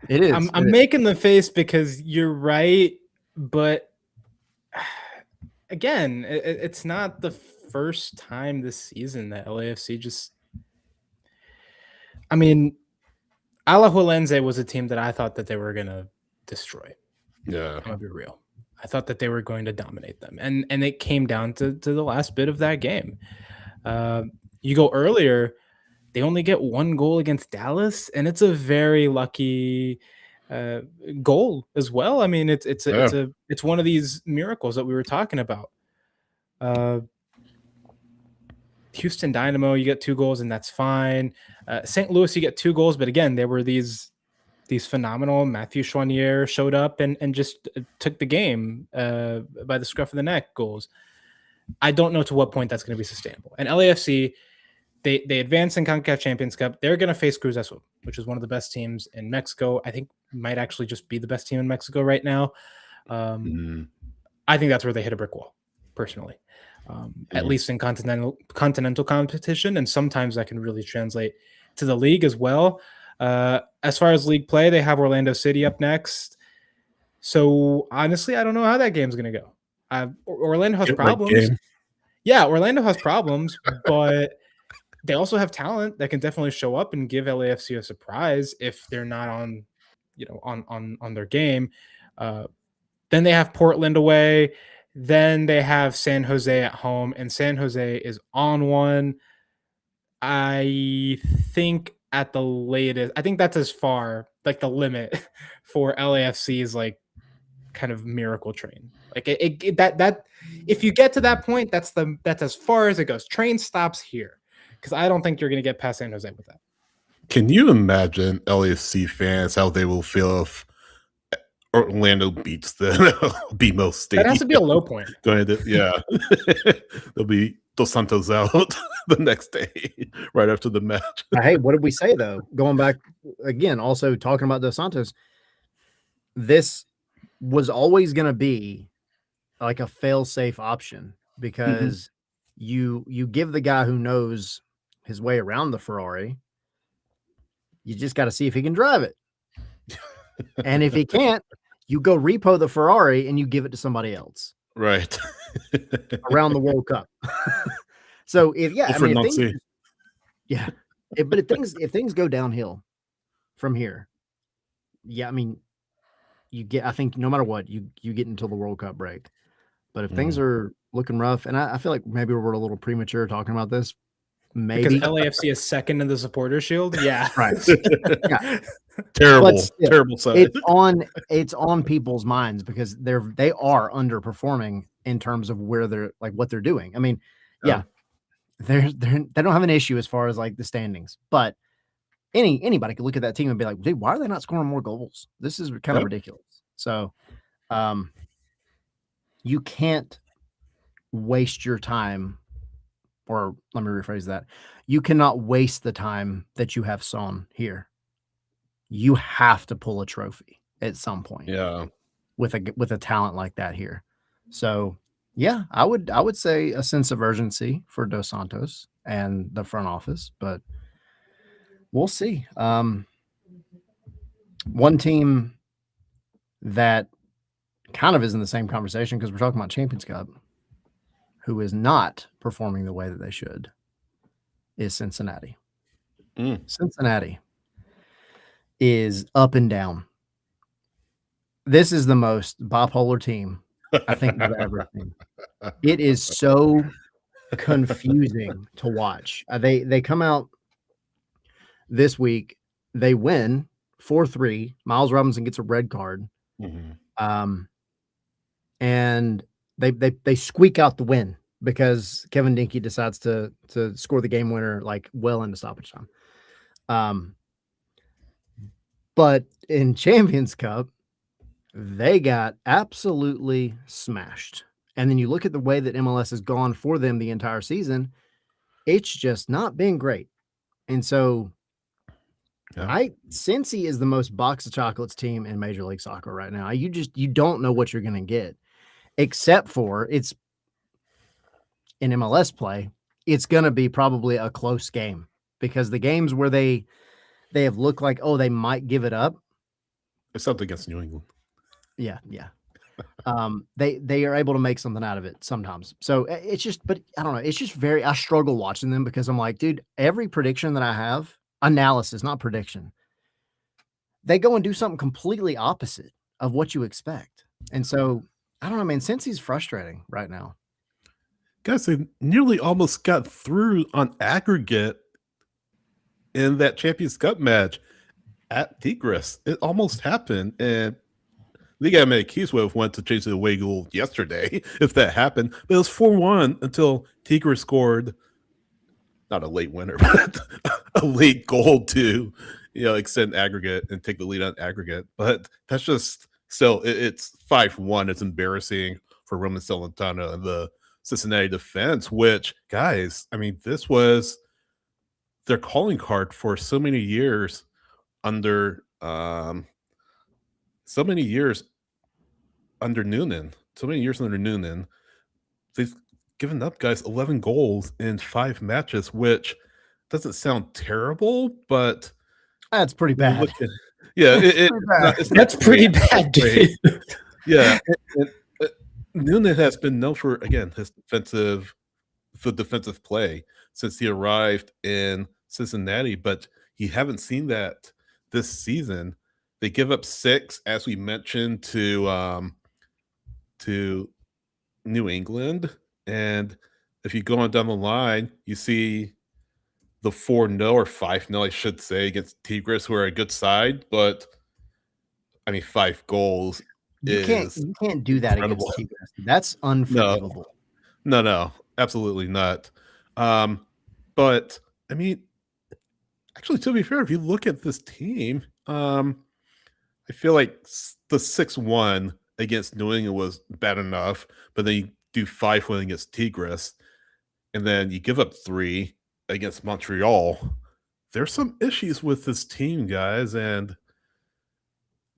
It is. I'm making the face because you're right, but again, it's not the first time this season that LAFC just. I mean, Alajuelense was a team that I thought that they were gonna destroy. Yeah, I'm gonna be real. I thought that they were going to dominate them, and it came down to the last bit of that game. You go earlier. They only get 1 goal against Dallas, and it's a very lucky goal as well. I mean, it's one of these miracles that we were talking about. Houston Dynamo, you get 2 goals, and that's fine. St. Louis, you get 2 goals, but again, there were these phenomenal. Matthew Choinière showed up and just took the game by the scruff of the neck goals. I don't know to what point that's going to be sustainable. And LAFC. They advance in CONCACAF Champions Cup. They're going to face Cruz Azul, which is one of the best teams in Mexico. I think might actually just be the best team in Mexico right now. I think that's where they hit a brick wall, personally, at least in continental competition. And sometimes that can really translate to the league as well. As far as league play, they have Orlando City up next. So honestly, I don't know how that game's going to go. Orlando has problems. Yeah, Orlando has problems, but they also have talent that can definitely show up and give LAFC a surprise if they're not on their game. Then they have Portland away. Then they have San Jose at home, and San Jose is on one. I think at the latest. I think that's as far, like the limit for LAFC's like kind of miracle train. Like that if you get to that point, that's as far as it goes. Train stops here because I don't think you're going to get past San Jose with that. Can you imagine LAFC fans how they will feel if Orlando beats the BMO Stadium? That has to be a low point. Yeah, there'll be Dos Santos out the next day, right after the match. Hey, what did we say though? Going back again, also talking about Dos Santos, this was always going to be like a fail-safe option because you give the guy who knows his way around the Ferrari. You just got to see if he can drive it. And if he can't, you go repo the Ferrari and you give it to somebody else. Right. Around the World Cup. So if if things go downhill from here, I mean, I think no matter what, you get until the World Cup break. But if things are looking rough, and I feel like maybe we're a little premature talking about this, maybe because LAFC is second in the Supporters Shield. Yeah, right. Yeah. Terrible side. It's on people's minds because they are underperforming in terms of where they're like what they're doing. I mean, they don't have an issue as far as like the standings, but anybody could look at that team and be like, dude, why are they not scoring more goals? This is kind of ridiculous. So, you can't waste your time, or let me rephrase that. You cannot waste the time that you have Son here. You have to pull a trophy at some point. Yeah. With a talent like that here. So yeah, I would say a sense of urgency for Dos Santos and the front office, but we'll see. One team that kind of is in the same conversation because we're talking about Champions Cup, who is not performing the way that they should, is Cincinnati. Cincinnati is up and down. This is the most bipolar team I think I've ever seen. It is so confusing to watch. They come out this week, they win 4-3. Miles Robinson gets a red card. And they squeak out the win because Kevin Dinky decides to score the game winner like well into stoppage time. But in Champions Cup, they got absolutely smashed. And then you look at the way that MLS has gone for them the entire season, it's just not been great. And so Cincy is the most box of chocolates team in Major League Soccer right now. You don't know what you're going to get, except for it's in MLS play. It's going to be probably a close game because the games where they have looked like, they might give it up. Except against New England. Yeah. They are able to make something out of it sometimes. So it's just, but I don't know. It's just I struggle watching them because I'm like, dude, every prediction that I have, analysis, not prediction, they go and do something completely opposite of what you expect. And so I don't know, man, Cincy's frustrating right now. Guys, they nearly almost got through on aggregate in that Champions Cup match at Tigres. It almost happened, and Liga MX would have went to chase the away goal yesterday if that happened. But it was 4-1 until Tigres scored, not a late winner, but a late goal to extend aggregate and take the lead on aggregate. But that's just still it's 5-1. It's embarrassing for Roman Celentano and the Cincinnati defense, which, guys, I mean, this was their calling card for so many years under Noonan. They've given up, guys, 11 goals in 5 matches, which doesn't sound terrible, but that's pretty bad. That's pretty bad, dude. Yeah. Noonan has been known for, again, his defensive play since he arrived in Cincinnati, but you haven't seen that this season. They give up 6, as we mentioned, to New England. And if you go on down the line, you see the 4-0 or 5-0, I should say, against Tigres, who are a good side, but I mean, 5 goals You can't do that incredible. against Tigres. That's unforgivable. No, absolutely not. But I mean, actually, to be fair, if you look at this team, I feel like the 6-1 against New England was bad enough, but then you do 5-1 against Tigres, and then you give up 3 against Montreal. There's some issues with this team, guys, and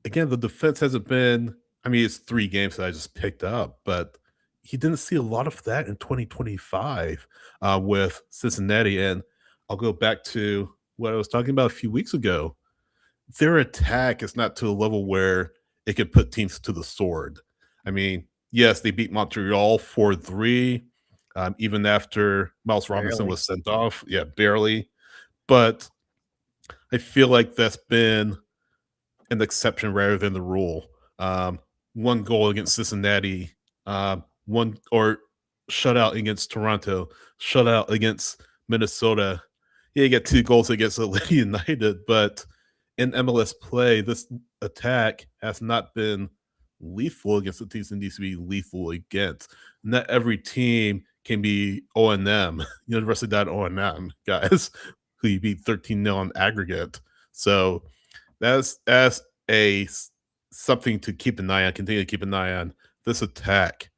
again, the defense hasn't been. I mean, it's 3 games that I just picked up, but you didn't see a lot of that in 2025 with Cincinnati. And I'll go back to what I was talking about a few weeks ago. Their attack is not to a level where it could put teams to the sword. I mean, yes, they beat Montreal 4-3, even after Miles Robinson was sent off. Yeah, barely. But I feel like that's been an exception rather than the rule. 1 goal against Cincinnati, one or shutout against Toronto, shutout against Minnesota. Yeah, you get 2 goals against Atlanta United, but in MLS play, this attack has not been lethal against the teams it needs to be lethal against. Not every team can be O&M, Universidad-O&M guys, who you beat 13-0 on aggregate. So that's something to keep an eye on, continue to keep an eye on. This attack.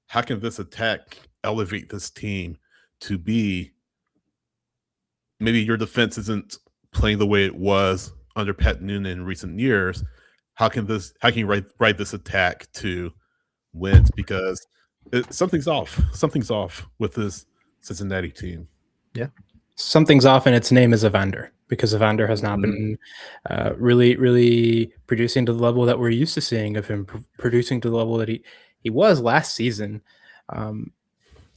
How can this attack elevate this team to be maybe your defense isn't playing the way it was under Pat Noonan in recent years? How can you ride this attack to wins? Because something's off. Something's off with this Cincinnati team. Yeah. Something's off, and its name is Evander, because Evander has not been really producing to the level that we're used to seeing of him producing to the level that he was last season.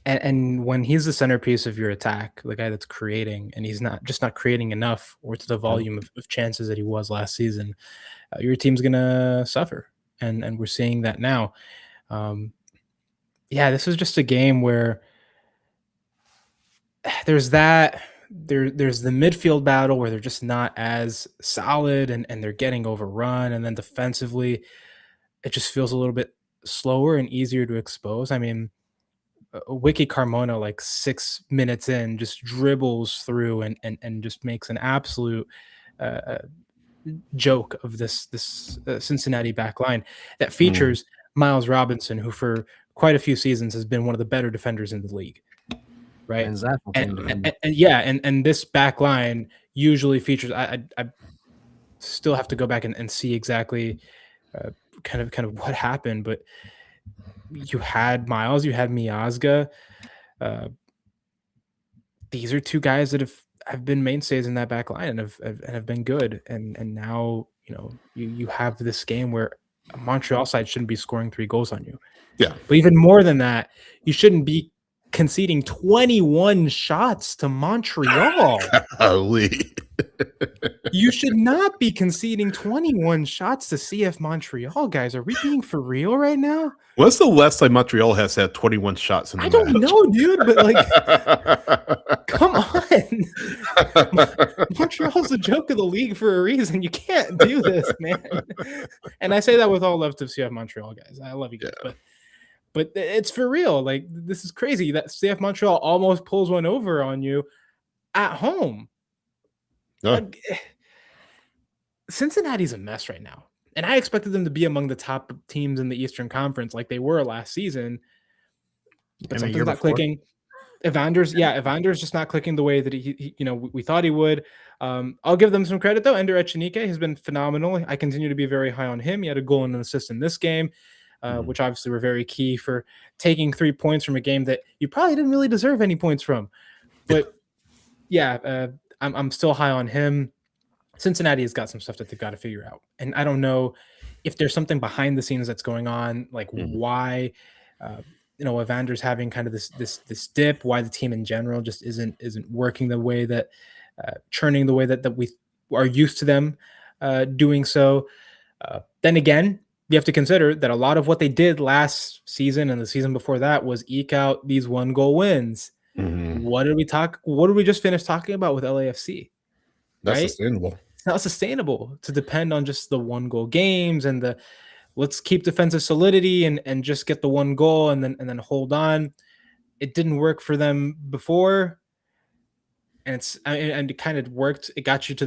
And when he's the centerpiece of your attack, the guy that's creating, and he's not creating enough or to the volume of chances that he was last season, your team's gonna suffer, and we're seeing that now. This was just a game where there's the midfield battle where they're just not as solid, and they're getting overrun, and then defensively it just feels a little bit slower and easier to expose. I mean, Wiki Carmona, like 6 minutes in, just dribbles through and just makes an absolute joke of this Cincinnati back line that features Miles Robinson, who for quite a few seasons has been one of the better defenders in the league. Right. And this back line usually features. I still have to go back and see exactly kind of what happened, but you had Miles, you had Miazga. These are 2 guys that have been mainstays in that back line and have been good. And now you have this game where a Montreal side shouldn't be scoring 3 goals on you. Yeah, but even more than that, you shouldn't be conceding 21 shots to Montreal. You should not be conceding 21 shots to CF Montreal, guys. Are we being for real right now? When's the last time Montreal has had 21 shots in the match? I don't know, dude, but come on. Montreal's a joke of the league for a reason. You can't do this, man. And I say that with all love to CF Montreal, guys. I love you guys, but it's for real. Like, this is crazy that CF Montreal almost pulls one over on you at home. Cincinnati's a mess right now. And I expected them to be among the top teams in the Eastern Conference like they were last season. But something's not clicking. Evander's just not clicking the way that he we thought he would. I'll give them some credit, though. Ender Echenique has been phenomenal. I continue to be very high on him. He had a goal and an assist in this game. Which obviously were very key for taking 3 points from a game that you probably didn't really deserve any points from. But I'm still high on him. Cincinnati has got some stuff that they've got to figure out, and I don't know if there's something behind the scenes that's going on, like why Evander's having kind of this dip, why the team in general just isn't working the way that churning the way that we are used to them doing so. Then again, you have to consider that a lot of what they did last season and the season before that was eke out these 1-goal wins. What did we just finish talking about with LAFC? That's Right? sustainable. It's not sustainable to depend on just the 1-goal games and the let's keep defensive solidity and just get the 1 goal and then hold on. It didn't work for them before, and it kind of worked. It got you to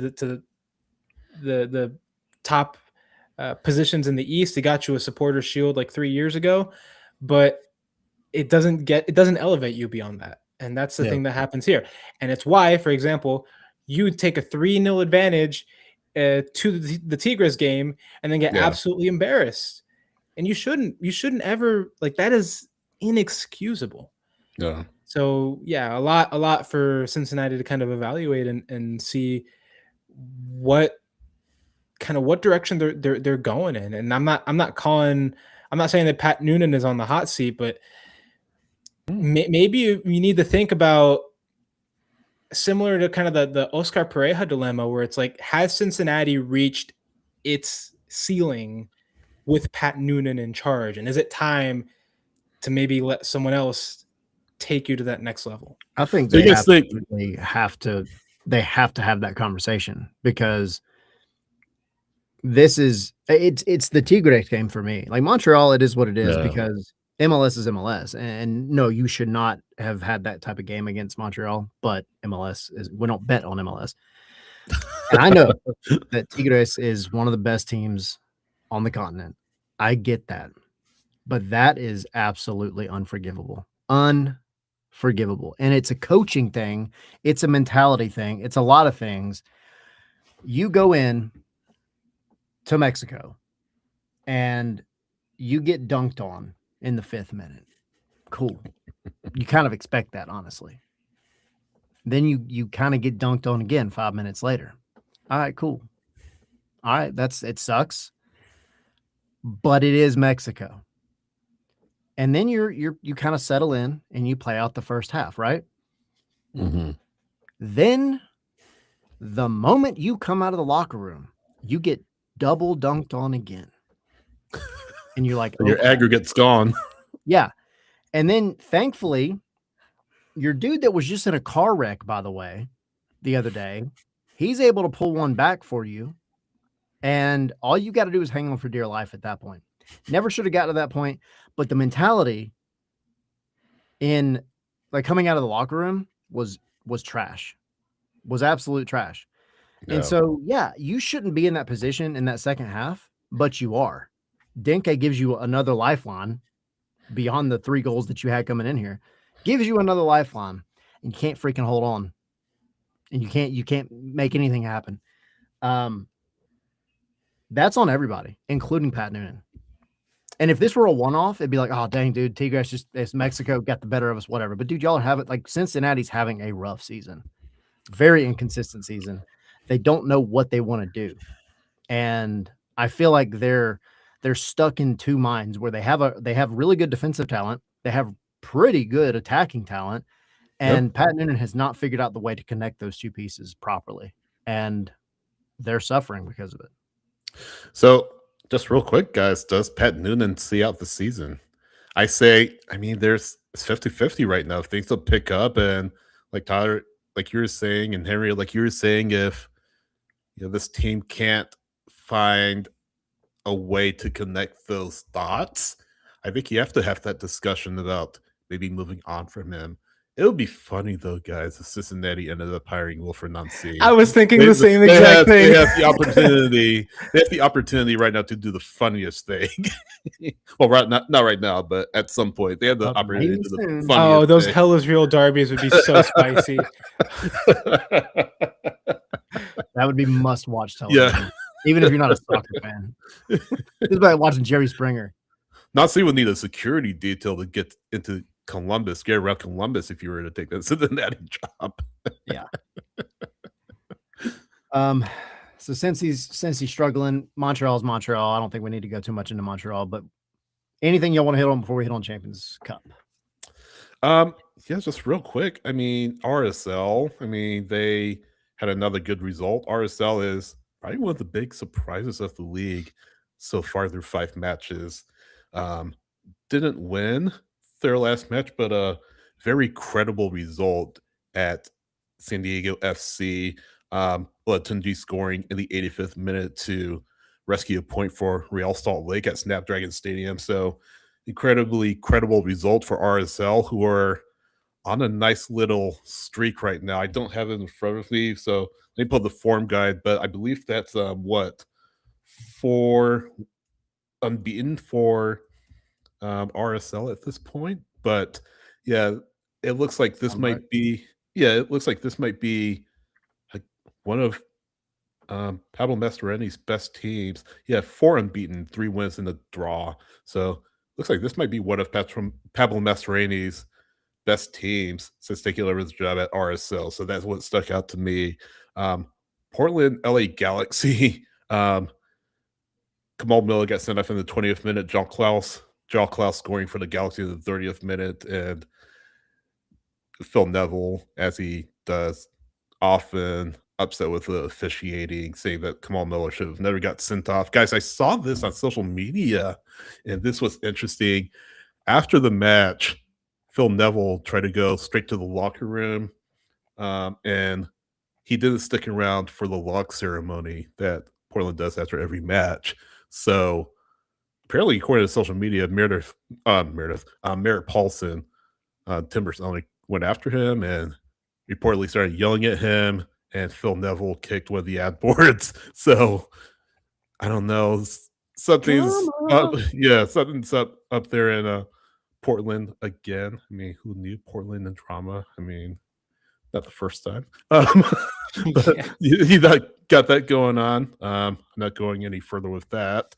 the top positions in the East. It got you a supporter shield like 3 years ago, but it doesn't elevate you beyond that. And that's the thing that happens here. And it's why, for example, you would take a 3-0 advantage to the Tigres game and then get absolutely embarrassed. And you shouldn't ever, like, that is inexcusable. Yeah. So yeah, a lot for Cincinnati to kind of evaluate and see what direction they're going in. And I'm not saying that Pat Noonan is on the hot seat, but maybe you need to think about similar to kind of the Oscar Pereja dilemma, where it's like, has Cincinnati reached its ceiling with Pat Noonan in charge? And is it time to maybe let someone else take you to that next level? I think they have to have that conversation, because it's the Tigres game for me. Like Montreal, it is what it is because MLS is MLS, and no, you should not have had that type of game against Montreal. But we don't bet on MLS, and I know that Tigres is one of the best teams on the continent. I get that, but that is absolutely unforgivable. Unforgivable, and it's a coaching thing. It's a mentality thing. It's a lot of things. You go in to Mexico and you get dunked on in the 5th minute. Cool. You kind of expect that, honestly. Then you kind of get dunked on again 5 minutes later. All right, cool. All right, it sucks. But it is Mexico. And then you kind of settle in and you play out the first half, right? Then the moment you come out of the locker room, you get double dunked on again. And you're like, your aggregate's gone. Yeah. And then thankfully, your dude that was just in a car wreck, by the way, the other day, he's able to pull one back for you. And all you got to do is hang on for dear life at that point. Never should have got to that point. But the mentality in like coming out of the locker room was trash, was absolute trash. And so, you shouldn't be in that position in that second half, but you are. Denke gives you another lifeline beyond the 3 goals that you had coming in here. Gives you another lifeline, and you can't freaking hold on. And you can't make anything happen. That's on everybody, including Pat Noonan. And if this were a one-off, it'd be like, oh, dang, dude, Tigres it's Mexico got the better of us, whatever. But, dude, y'all have it like Cincinnati's having a rough season. Very inconsistent season. They don't know what they want to do. And I feel like they're stuck in 2 minds where they have really good defensive talent. They have pretty good attacking talent. And Pat Noonan has not figured out the way to connect those 2 pieces properly. And they're suffering because of it. So just real quick, guys, does Pat Noonan see out the season? It's 50-50 right now. Things will pick up, and like Tyler, like you were saying, and Henry, like you were saying, if this team can't find a way to connect those dots, I think you have to have that discussion about maybe moving on from him. It would be funny though, guys, if Cincinnati ended up hiring Wilfred Nancy. I was thinking the same exact thing. They have the opportunity. They have the opportunity right now to do the funniest thing. Well, not right now, but at some point they have the opportunity to do the funniest thing. Oh, those Hell is Real derbies would be so spicy. That would be must-watch television. Yeah. Even if you're not a soccer fan. It's like watching Jerry Springer. Nancy would need a security detail to get into Columbus, get around Columbus if you were to take that Cincinnati job. Yeah. So since he's struggling, Montreal's Montreal. I don't think we need to go too much into Montreal, but anything y'all want to hit on before we hit on Champions Cup? Yeah, just real quick. I mean, RSL, they had another good result. RSL is probably one of the big surprises of the league so far through 5 matches. Didn't win their last match, but very credible result at San Diego FC. Tunji scoring in the 85th minute to rescue a point for Real Salt Lake at Snapdragon Stadium. So incredibly credible result for RSL, who are on a nice little streak right now. I don't have it in front of me, so let me pull the form guide, but I believe that's 4 unbeaten for RSL at this point. But yeah, it looks like this might be one of Pablo Mastroeni's best teams. Yeah, 4 unbeaten, 3 wins and a draw. So looks like this might be one of Pablo Mastroeni's best teams since taking over the job at RSL. So that's what stuck out to me. Portland, LA Galaxy. Kamal Miller got sent off in the 20th minute. John Klaus scoring for the Galaxy in the 30th minute, and Phil Neville, as he does often, upset with the officiating, saying that Kamal Miller should have never got sent off. Guys, I saw this on social media, and this was interesting. After the match, Phil Neville tried to go straight to the locker room, and he didn't stick around for the lock ceremony that Portland does after every match. So apparently, according to social media, Merritt Paulson, Timbers only went after him and reportedly started yelling at him, and Phil Neville kicked one of the ad boards. So I don't know. Something's up there in Portland again. I mean, who knew Portland and drama? I mean, not the first time. But he got that going on. I'm not going any further with that.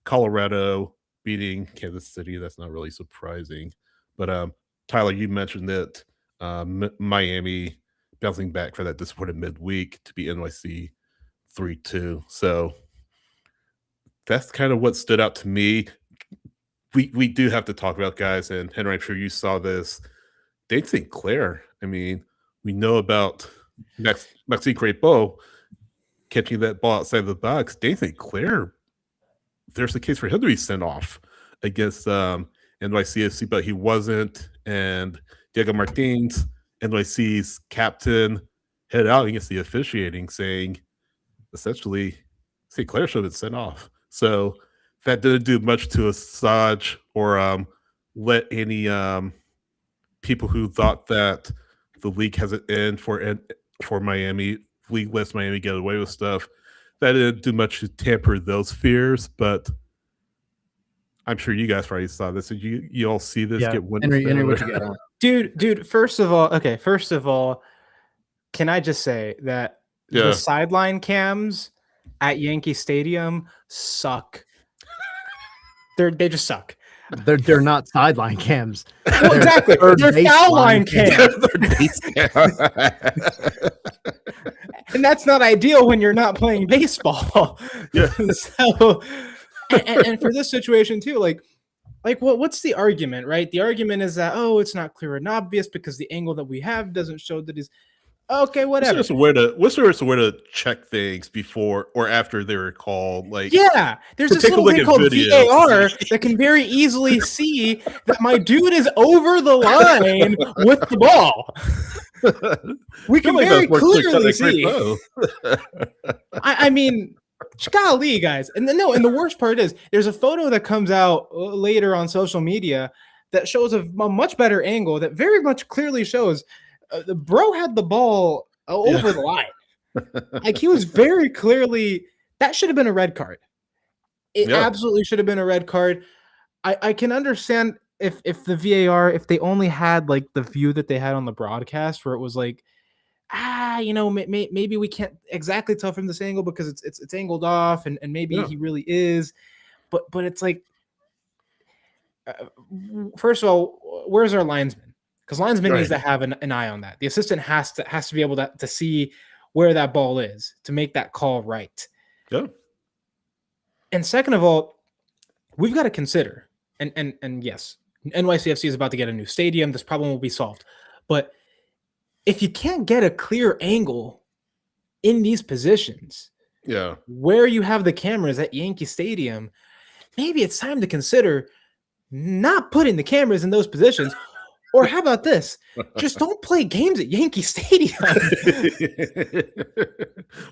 Colorado beating Kansas City. That's not really surprising. But Tyler, you mentioned that Miami bouncing back for that disappointed midweek to beat NYC 3-2. So that's kind of what stood out to me. We do have to talk about, guys, and Henry, I'm sure you saw this. Dane St. Clair. I mean, we know about Maxime Crépeau catching that ball outside the box. Dane St. Clair, there's a case for him to be sent off against NYCFC, but he wasn't. And Diego Martins, NYC's captain, headed out against the officiating, saying essentially St. Clair should have been sent off. So that didn't do much to assuage or let any people who thought that the league has an end for Miami, league lets Miami get away with stuff. That didn't do much to tamper those fears, but I'm sure you guys probably saw this. Did you all see this? Yeah. Get Henry, what you got on? Dude, first of all, can I just say that the sideline cams at Yankee Stadium suck. They just suck. They're not sideline cams. Well, exactly. They're foul line cams. And that's not ideal when you're not playing baseball. Yeah. So, and for this situation too, like what's the argument, right? The argument is that, it's not clear and obvious because the angle that we have doesn't show that he's okay, whatever. What's there a way to check things before or after they were called? Like, yeah, there's this little thing called VAR that can very easily see that my dude is over the line with the ball. We can very clearly see. I mean, golly, guys. And the worst part is there's a photo that comes out later on social media that shows a much better angle that very much clearly shows the bro had the ball over the line. Like, he was very clearly, that should have been a red card. It absolutely should have been a red card. I can understand if the VAR, if they only had like the view that they had on the broadcast where it was like, maybe we can't exactly tell from this angle because it's angled off and maybe he really is. But it's like, first of all, where's our linesman? Because linesman needs to have an eye on that. The assistant has to be able to see where that ball is to make that call right. Yeah. And second of all, we've got to consider, and yes, NYCFC is about to get a new stadium. This problem will be solved. But if you can't get a clear angle in these positions, where you have the cameras at Yankee Stadium, maybe it's time to consider not putting the cameras in those positions. Or how about this? Just don't play games at Yankee Stadium.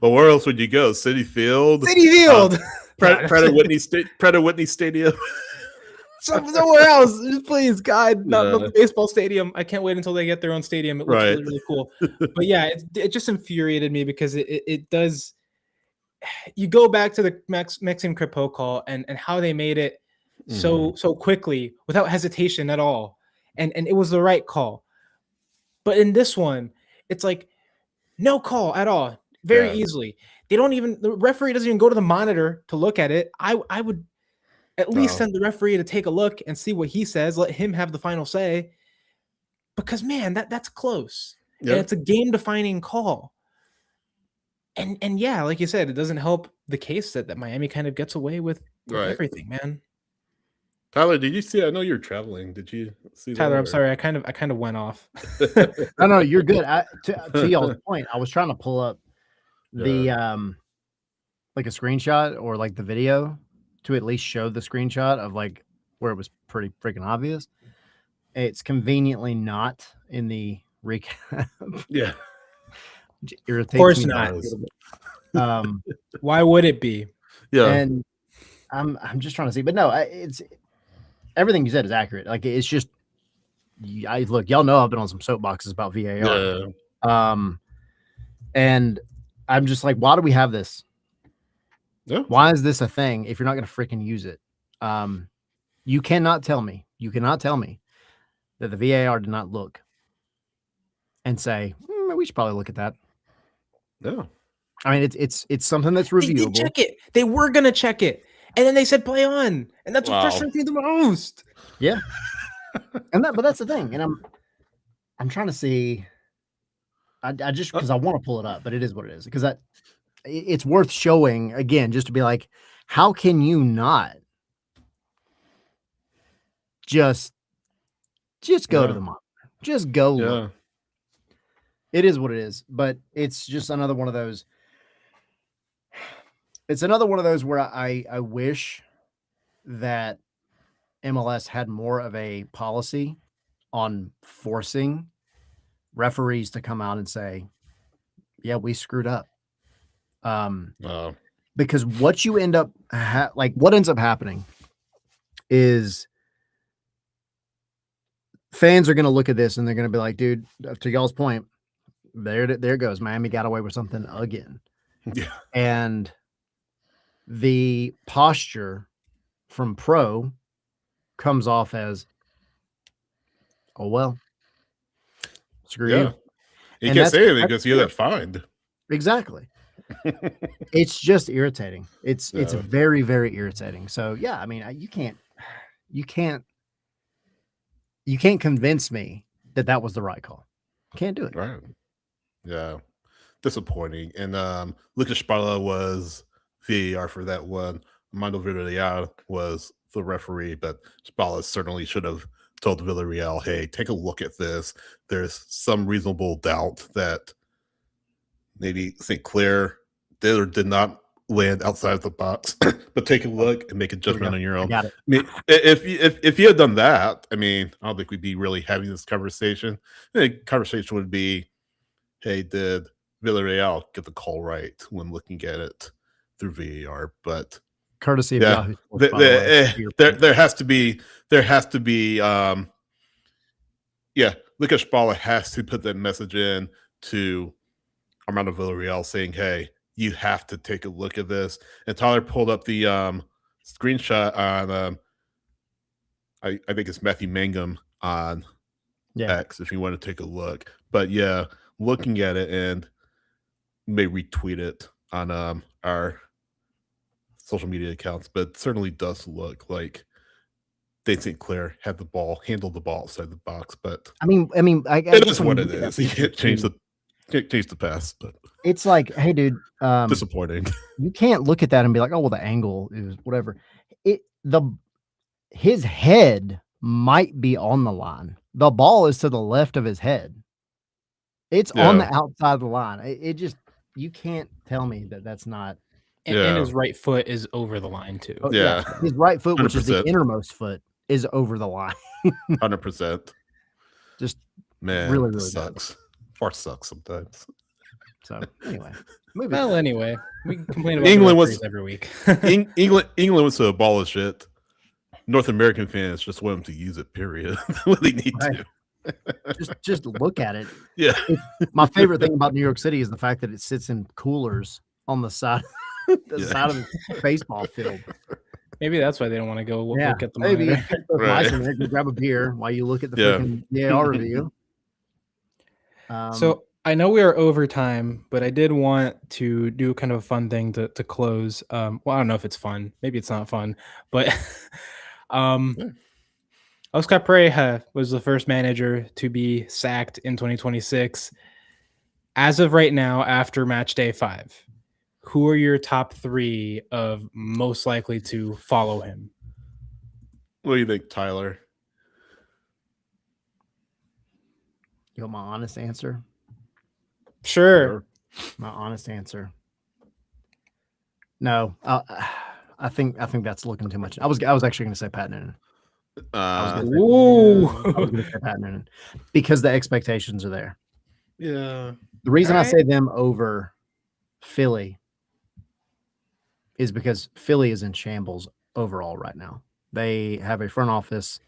Well, where else would you go? City Field? City Field. Pratt Whitney Stadium. Somewhere else, just please, God, not the baseball stadium. I can't wait until they get their own stadium. It looks really, really cool. But yeah, it just infuriated me because it does. You go back to the Maxime Crepeau call and how they made it so quickly without hesitation at all, and it was the right call. But in this one, it's like no call at all, very easily. The referee doesn't even go to the monitor to look at it. I would at least send the referee to take a look and see what he says. Let him have the final say, because man, that's close. And it's a game-defining call. And yeah, like you said, it doesn't help the case that Miami kind of gets away with everything, man. Tyler, did you see? I know you're traveling. Did you see Tyler, I'm sorry. I kind of went off. No, you're good. To y'all's point, I was trying to pull up the like a screenshot or like the video to at least show the screenshot of like where it was pretty freaking obvious. It's conveniently not in the recap. Yeah. Of course not. Why would it be? Yeah. And I'm just trying to see, but no, it's everything you said is accurate. Like it's just, look, y'all know I've been on some soapboxes about VAR. Yeah. And I'm just like, why do we have this? Yeah. Why is this a thing if you're not going to freaking use it? You cannot tell me that the VAR did not look and say, we should probably look at that. No. I mean, it's something that's reviewable. They did check it. They were going to check it. And then they said play on. And that's what frustrates me the most. Yeah. But that's the thing. And I'm trying to see. I just because I want to pull it up, but it is what it is. Because it's worth showing again, just to be like, how can you not just go to the monitor? Just go look. It is what it is, but it's just another one of those. It's another one of those where I wish that MLS had more of a policy on forcing referees to come out and say, yeah, we screwed up. Because what you end up what ends up happening is fans are going to look at this and they're going to be like, dude, to y'all's point, there goes. Miami got away with something again. Yeah. And the posture from pro comes off as, oh, well, screw you. You can't say anything because you got fined. Exactly. It's just irritating. It's very, very irritating. So yeah, I mean, you can't convince me that was the right call. Can't do it. Right. Yeah. Disappointing. And Lucas Sparla was VAR for that one. Armando Villarreal was the referee, but Sparla certainly should have told Villarreal, hey, take a look at this. There's some reasonable doubt that maybe St. Clair did or did not land outside of the box, but take a look and make a judgment on your own. Got it. I mean, if you had done that, I mean, I don't think we'd be really having this conversation. The conversation would be, hey, did Villarreal get the call right when looking at it through VAR? But courtesy of Yahoo. There has to be Lucas Sparla has to put that message in to Armando Villarreal saying, hey, you have to take a look at this. And Tyler pulled up the screenshot on I think it's Matthew Mangum on X if you want to take a look. But yeah, looking at it, and may retweet it on our social media accounts, but it certainly does look like St. Clair had the ball, handled the ball outside the box. But I mean, it is what it is. You can't change the past, but it's like, hey, dude, disappointing. You can't look at that and be like, oh, well, the angle is whatever. His head might be on the line. The ball is to the left of his head. It's on the outside of the line. It just, you can't tell me that's not. And his right foot is over the line too. Yeah. His right foot, 100%. which is the innermost foot, is over the line. 100%. Man, really, this really bad. sucks. Far sucks sometimes. So anyway, moving Well, on. anyway, we can complain about England the was- referees every week. England wants to abolish it. North American fans just want them to use it. Period. They need Right. to. Just look at it. Yeah. My favorite thing about New York City is the fact that it sits in coolers on the side, Yeah. side of the baseball field. Maybe that's why they don't want to go Yeah, look at the maybe monitor. put those Right. mice in there, go grab a beer while you look at the Yeah. freaking VAR review. So I know we are over time, but I did want to do kind of a fun thing to close. Well, I don't know if it's fun. Maybe it's not fun, but Oscar Pereira was the first manager to be sacked in 2026. As of right now, after match day 5, who are your top 3 of most likely to follow him? What do you think, Tyler? you want my honest answer? Sure. My honest answer. No, I think that's looking too much. I was actually going to say Pat Noonan. Ooh. I was going to say Pat Noonan because the expectations are there. Yeah. The reason I Alright. say them over Philly is because Philly is in shambles overall right now. They have a front office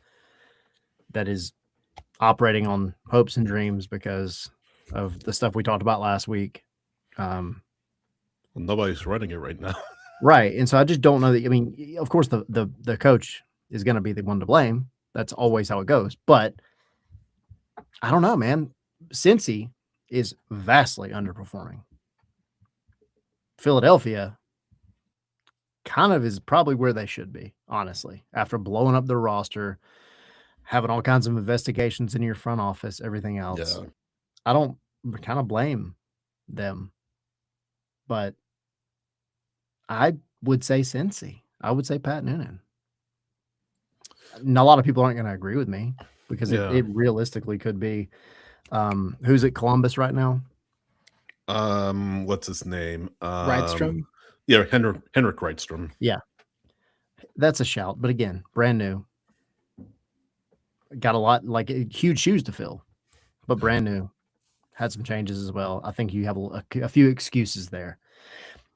that is operating on hopes and dreams because of the stuff we talked about last week. Well, nobody's running it right now. Right. And so I just don't know that. I mean, of course, the coach is going to be the one to blame. That's always how it goes. But I don't know, man. Cincy is vastly underperforming. Philadelphia kind of is probably where they should be, honestly, after blowing up their roster, having all kinds of investigations in your front office, everything else. Yeah. I don't kind of blame them, but I would say Cincy. I would say Pat Noonan. And a lot of people aren't going to agree with me because Yeah. it realistically could be who's at Columbus right now? What's his name? Rydstrom? Yeah, Henrik Rydstrom. That's a shout, but again, brand new. Got a lot, like huge shoes to fill, but brand new. Had some changes as well. I think you have a few excuses there,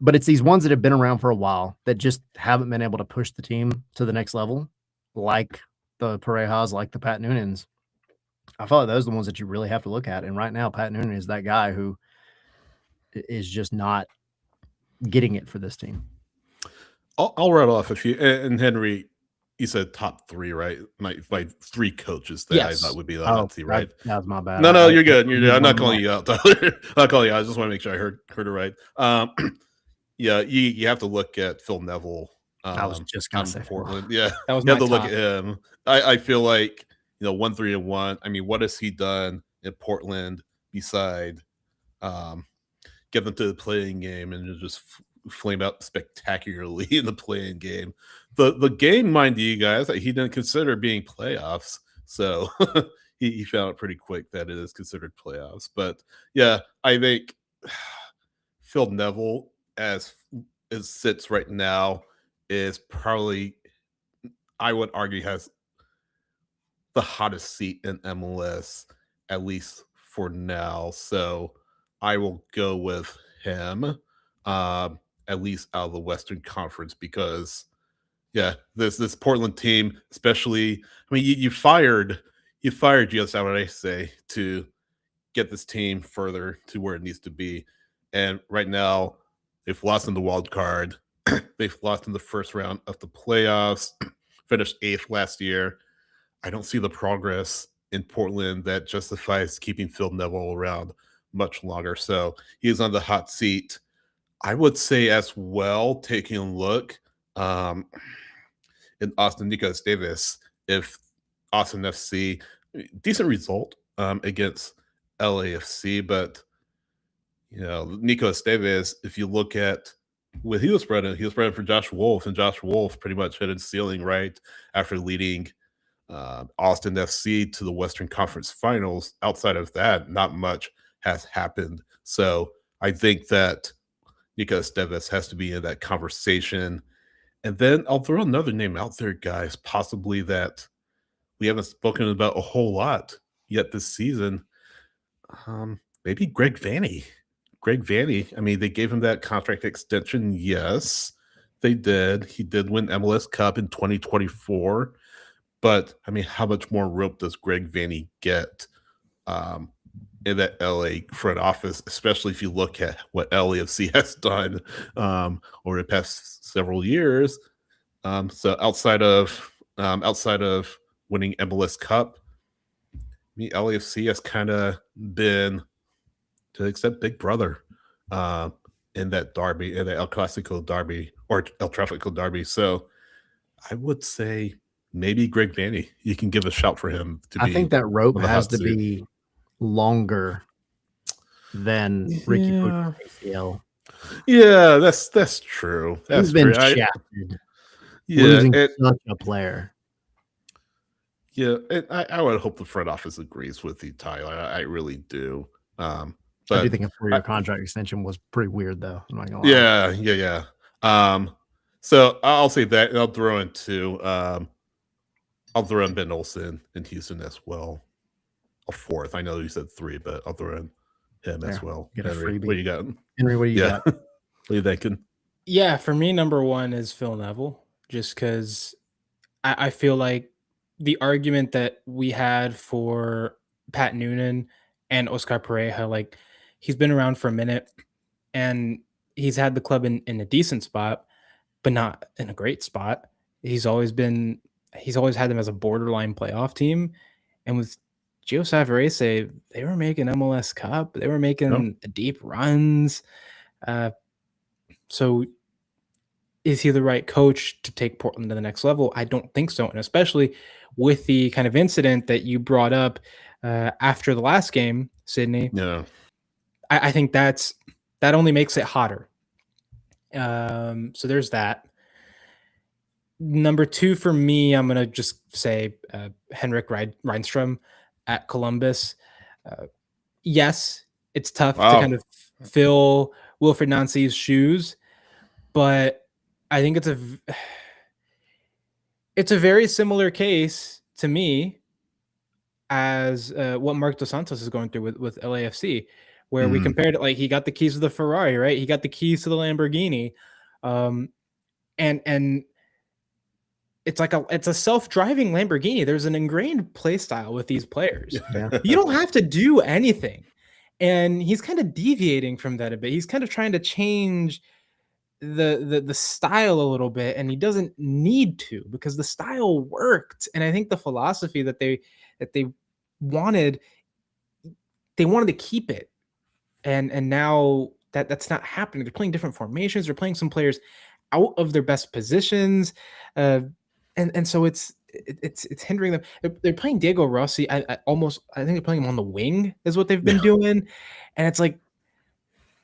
but it's these ones that have been around for a while that just haven't been able to push the team to the next level, like the Parejas, like the Pat Noonans. I feel like those are the ones that you really have to look at. And right now, Pat Noonan is that guy who is just not getting it for this team. I'll write off a few. And Henry, you said top 3, right? My 3 coaches that Yes. I thought would be the top 3, right? That was my bad. No, I- you're good. You're good. I'm not one calling more. you out, Tyler. I'm not calling you out. I just want to make sure I heard it right. Yeah, you have to look at Phil Neville. I was just gonna say Portland. Yeah, That was you have my to look top. at him. I feel like 1-3-1. I mean, what has he done in Portland beside get them to the playing game and just flame out spectacularly in the playing game? The game, mind you guys, that he didn't consider being playoffs, so he found it pretty quick that it is considered playoffs. But yeah, I think Phil Neville, as it sits right now, is probably, I would argue, has the hottest seat in MLS, at least for now. So I will go with him, at least out of the Western Conference, because yeah, this Portland team, especially, I mean, you fired Gio Savarese to get this team further to where it needs to be, and right now they've lost in the wild card. They've lost in the first round of the playoffs, finished 8th last year. I don't see the progress in Portland that justifies keeping Phil Neville around much longer. So he is on the hot seat. I would say as well, taking a look in Austin Nicolas Davis, if Austin FC, decent result against LAFC, but Nicolas Davis, if you look at what he was running for Josh Wolf, and Josh Wolf pretty much hit his ceiling right after leading Austin FC to the Western Conference Finals. Outside of that, not much has happened. So I think that Nicolas Davis has to be in that conversation. And then I'll throw another name out there, guys, possibly that we haven't spoken about a whole lot yet this season. Maybe Greg Vanney. Greg Vanney. I mean, they gave him that contract extension. Yes, they did. He did win MLS Cup in 2024. But I mean, how much more rope does Greg Vanney get in that LA front office, especially if you look at what LAFC has done over the past several years? So outside of winning MLS Cup, I mean, LAFC has kind of been, to an extent, Big Brother in that derby, in the El Clasico derby or El Tráfico derby. So I would say maybe Greg Vanney. You can give a shout for him. I think that rope has to be longer than Ricky Puig's ACL. Yeah, that's true. He's been shafted. Losing such a player. Yeah, I would hope the front office agrees with you, Tyler. I really do. But I do think a 4-year contract extension was pretty weird, though. I'm not gonna lie. Yeah. So I'll say that, and I'll throw in Ben Olsen in Houston as well. A fourth. I know you said 3, but I'll throw in him as well. Get a freebie. What you got, Henry? What do you got? What are you thinking? Yeah, for me, number 1 is Phil Neville, just because I feel like the argument that we had for Pat Noonan and Oscar Pereja, like, he's been around for a minute and he's had the club in a decent spot, but not in a great spot. He's always had them as a borderline playoff team. And with Gio Savarese, they were making MLS Cup. They were making deep runs. So is he the right coach to take Portland to the next level? I don't think so. And especially with the kind of incident that you brought up after the last game, Sydney. Yeah. I think that only makes it hotter. So there's that. Number 2 for me, I'm going to just say Henrik Reinstrom at Columbus. Yes, it's tough to kind of fill Wilfried Nancy's shoes, but I think it's a very similar case to me as what Marc Dos Santos is going through with LAFC, where we compared it, like, he got the keys to the Ferrari, right? He got the keys to the Lamborghini. And it's a self-driving Lamborghini. There's an ingrained play style with these players. Yeah. You don't have to do anything. And he's kind of deviating from that a bit. He's kind of trying to change the style a little bit, and he doesn't need to, because the style worked. And I think the philosophy that they wanted to keep it. And now that's not happening. They're playing different formations. They're playing some players out of their best positions. And so it's hindering them. They're playing Diego Rossi. I think they're playing him on the wing is what they've been doing. And it's like,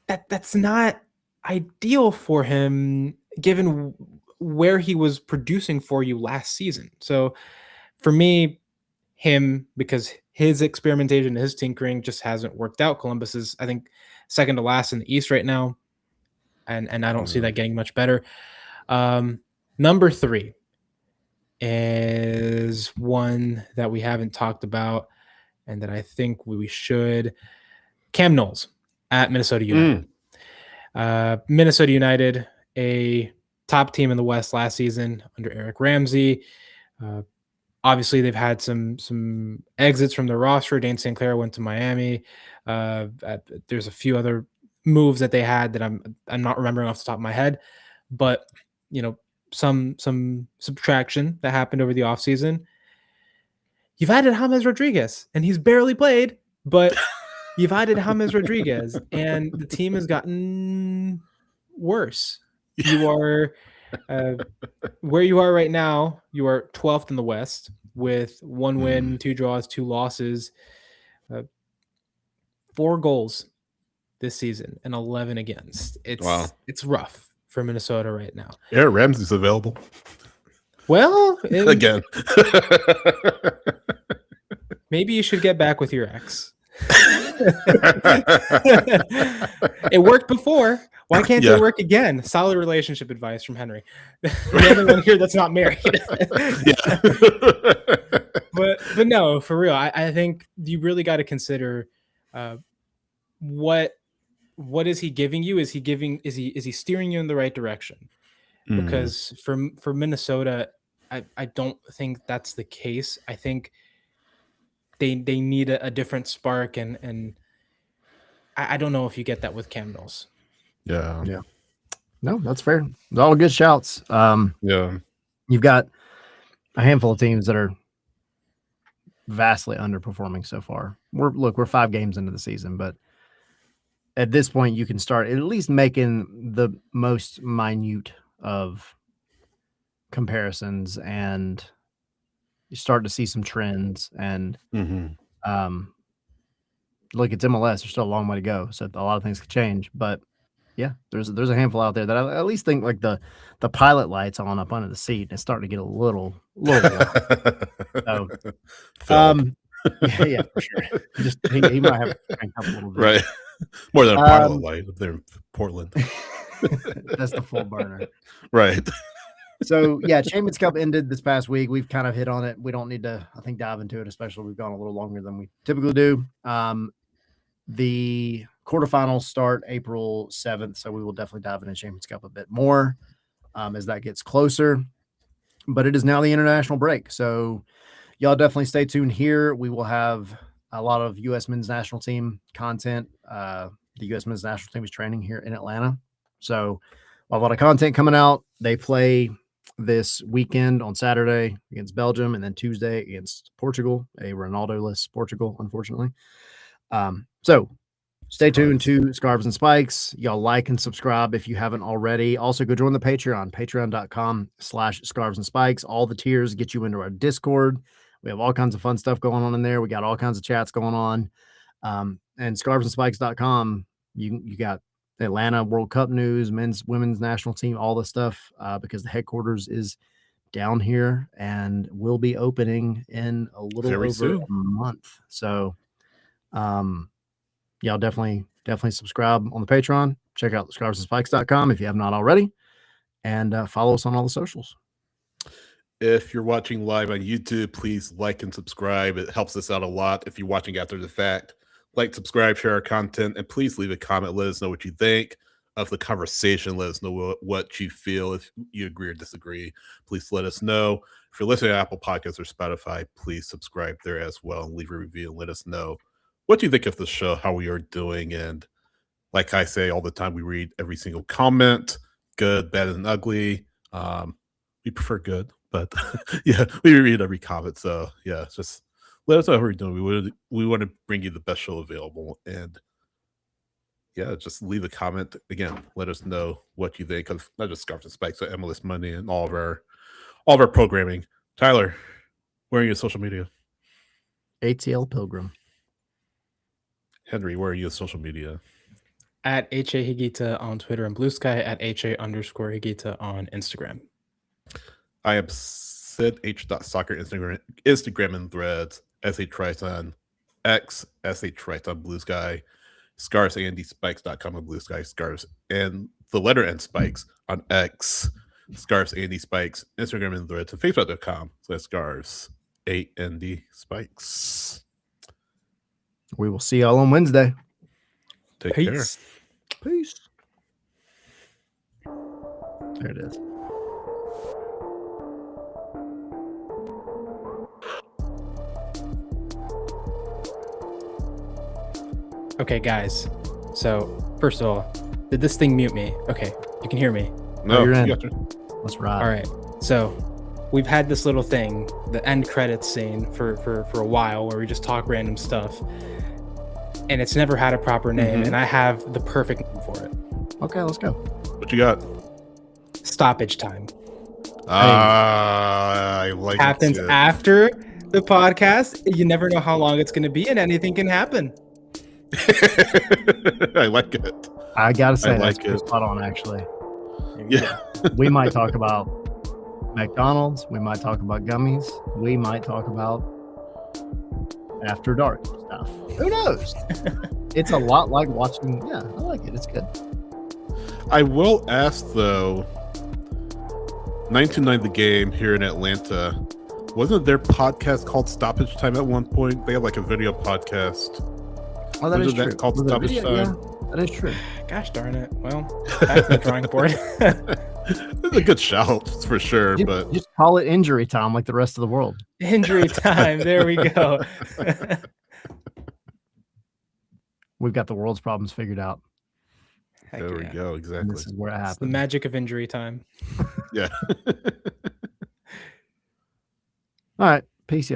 that's not ideal for him, given where he was producing for you last season. So for me, him, because his experimentation, his tinkering just hasn't worked out. Columbus is, I think, second to last in the East right now. And I don't see that getting much better. Number 3 is one that we haven't talked about and that I think we should. Cam Knowles at Minnesota United. Minnesota United, a top team in the West last season under Eric Ramsey. Obviously, they've had some exits from their roster. Dane St. Clair went to Miami. There's a few other moves that they had that I'm not remembering off the top of my head, but some subtraction that happened over the offseason. You've added James Rodriguez, and he's barely played, but you've added James Rodriguez, and the team has gotten worse. You are where you are right now. You are 12th in the West with 1 win, 2 draws, 2 losses, 4 goals this season and 11 against. It's rough for Minnesota right now. Yeah, Ramsey's available. Well, again, maybe you should get back with your ex. It worked before. Why can't it work again? Solid relationship advice from Henry. The only one here that's not married. But no, for real, I think you really got to consider What is he giving you? Is he steering you in the right direction? Because for Minnesota, I don't think that's the case. I think they need a different spark, and I don't know if you get that with Cam Mills. Yeah. No, that's fair. All good shouts. Yeah. You've got a handful of teams that are vastly underperforming so far. We're 5 games into the season, but at this point you can start at least making the most minute of comparisons, and you start to see some trends. And look, it's MLS. There's still a long way to go, so a lot of things could change. But yeah, there's a handful out there that I at least think like the pilot light's on up under the seat, and it's starting to get a little so, yeah, for sure. Just he might have to crank up a little bit, right? More than a pilot light up there in Portland. That's the full burner, right? So yeah, Champions Cup ended this past week. We've kind of hit on it. We don't need to, I think, dive into it, especially we've gone a little longer than we typically do. The quarterfinals start April 7th, so we will definitely dive into Champions Cup a bit more as that gets closer. But it is now the international break, so y'all definitely stay tuned here. We will have a lot of U.S. men's national team content. The U.S. men's national team is training here in Atlanta, so a lot of content coming out. They play this weekend on Saturday against Belgium, and then Tuesday against Portugal, a Ronaldo-less Portugal, unfortunately. So stay tuned to Scarves and Spikes. Y'all like and subscribe if you haven't already. Also, go join the Patreon, patreon.com/Scarves and Spikes. All the tiers get you into our Discord. We have all kinds of fun stuff going on in there. We got all kinds of chats going on. And scarvesandspikes.com, you got Atlanta World Cup news, women's national team, all the stuff, because the headquarters is down here and will be opening in a little Very over soon. a month. So y'all definitely subscribe on the Patreon. Check out scarvesandspikes.com if you have not already, and follow us on all the socials. If you're watching live on YouTube, please like and subscribe. It helps us out a lot. If you're watching after the fact, like, subscribe, share our content, and please leave a comment. Let us know what you think of the conversation. Let us know what you feel. If you agree or disagree, please let us know. If you're listening to Apple Podcasts or Spotify, please subscribe there as well and leave a review and let us know what you think of the show, how we are doing. And like I say all the time, we read every single comment, good, bad, and ugly. We prefer good, but yeah, we read every comment. So yeah, just let us know how we're doing. We want to bring you the best show available, and yeah, just leave a comment. Again, let us know what you think of not just Scarves and Spikes, but MLS Monday and all of our programming. Tyler, where are you on social media? ATL Pilgrim. Henry, where are you on social media? At HA Higita on Twitter and Blue Sky, at HA_Higita on Instagram. I am Sid H.Soccer, Instagram and Threads, SH Rice on X, SH Rice on Blue Sky, ScarsAndySpikes.com on Blue Sky, Scars and the letter N Spikes on X, Scars Andy Spikes, Instagram and Threads, and Facebook.com/Scars AND Spikes. We will see y'all on Wednesday. Take care. Peace. There it is. Okay, guys. So, first of all, did this thing mute me? Okay, you can hear me. No, you're in. Let's ride. All right. So, we've had this little thing, the end credits scene, for a while, where we just talk random stuff, and it's never had a proper name, and I have the perfect name for it. Okay, let's go. What you got? Stoppage time. I like happens it. After the podcast. You never know how long it's going to be, and anything can happen. I like it. I gotta say, that's pretty spot on, actually. Yeah. We might talk about McDonald's. We might talk about gummies. We might talk about after dark stuff. Who knows? It's a lot like watching. Yeah, I like it. It's good. I will ask though, 929 The Game here in Atlanta, wasn't their podcast called Stoppage Time at one point? They had like a video podcast. Oh, that When is did true. that call stoppage Yeah, time? that is true. Gosh darn it. Well, back to the drawing board. It's a good shout for sure, but Just call it injury time like the rest of the world. Injury time. There we go. We've got the world's problems figured out. Heck there we yeah. go. And Exactly. this is where it It's the happens. magic of injury time. Yeah. All right. Peace.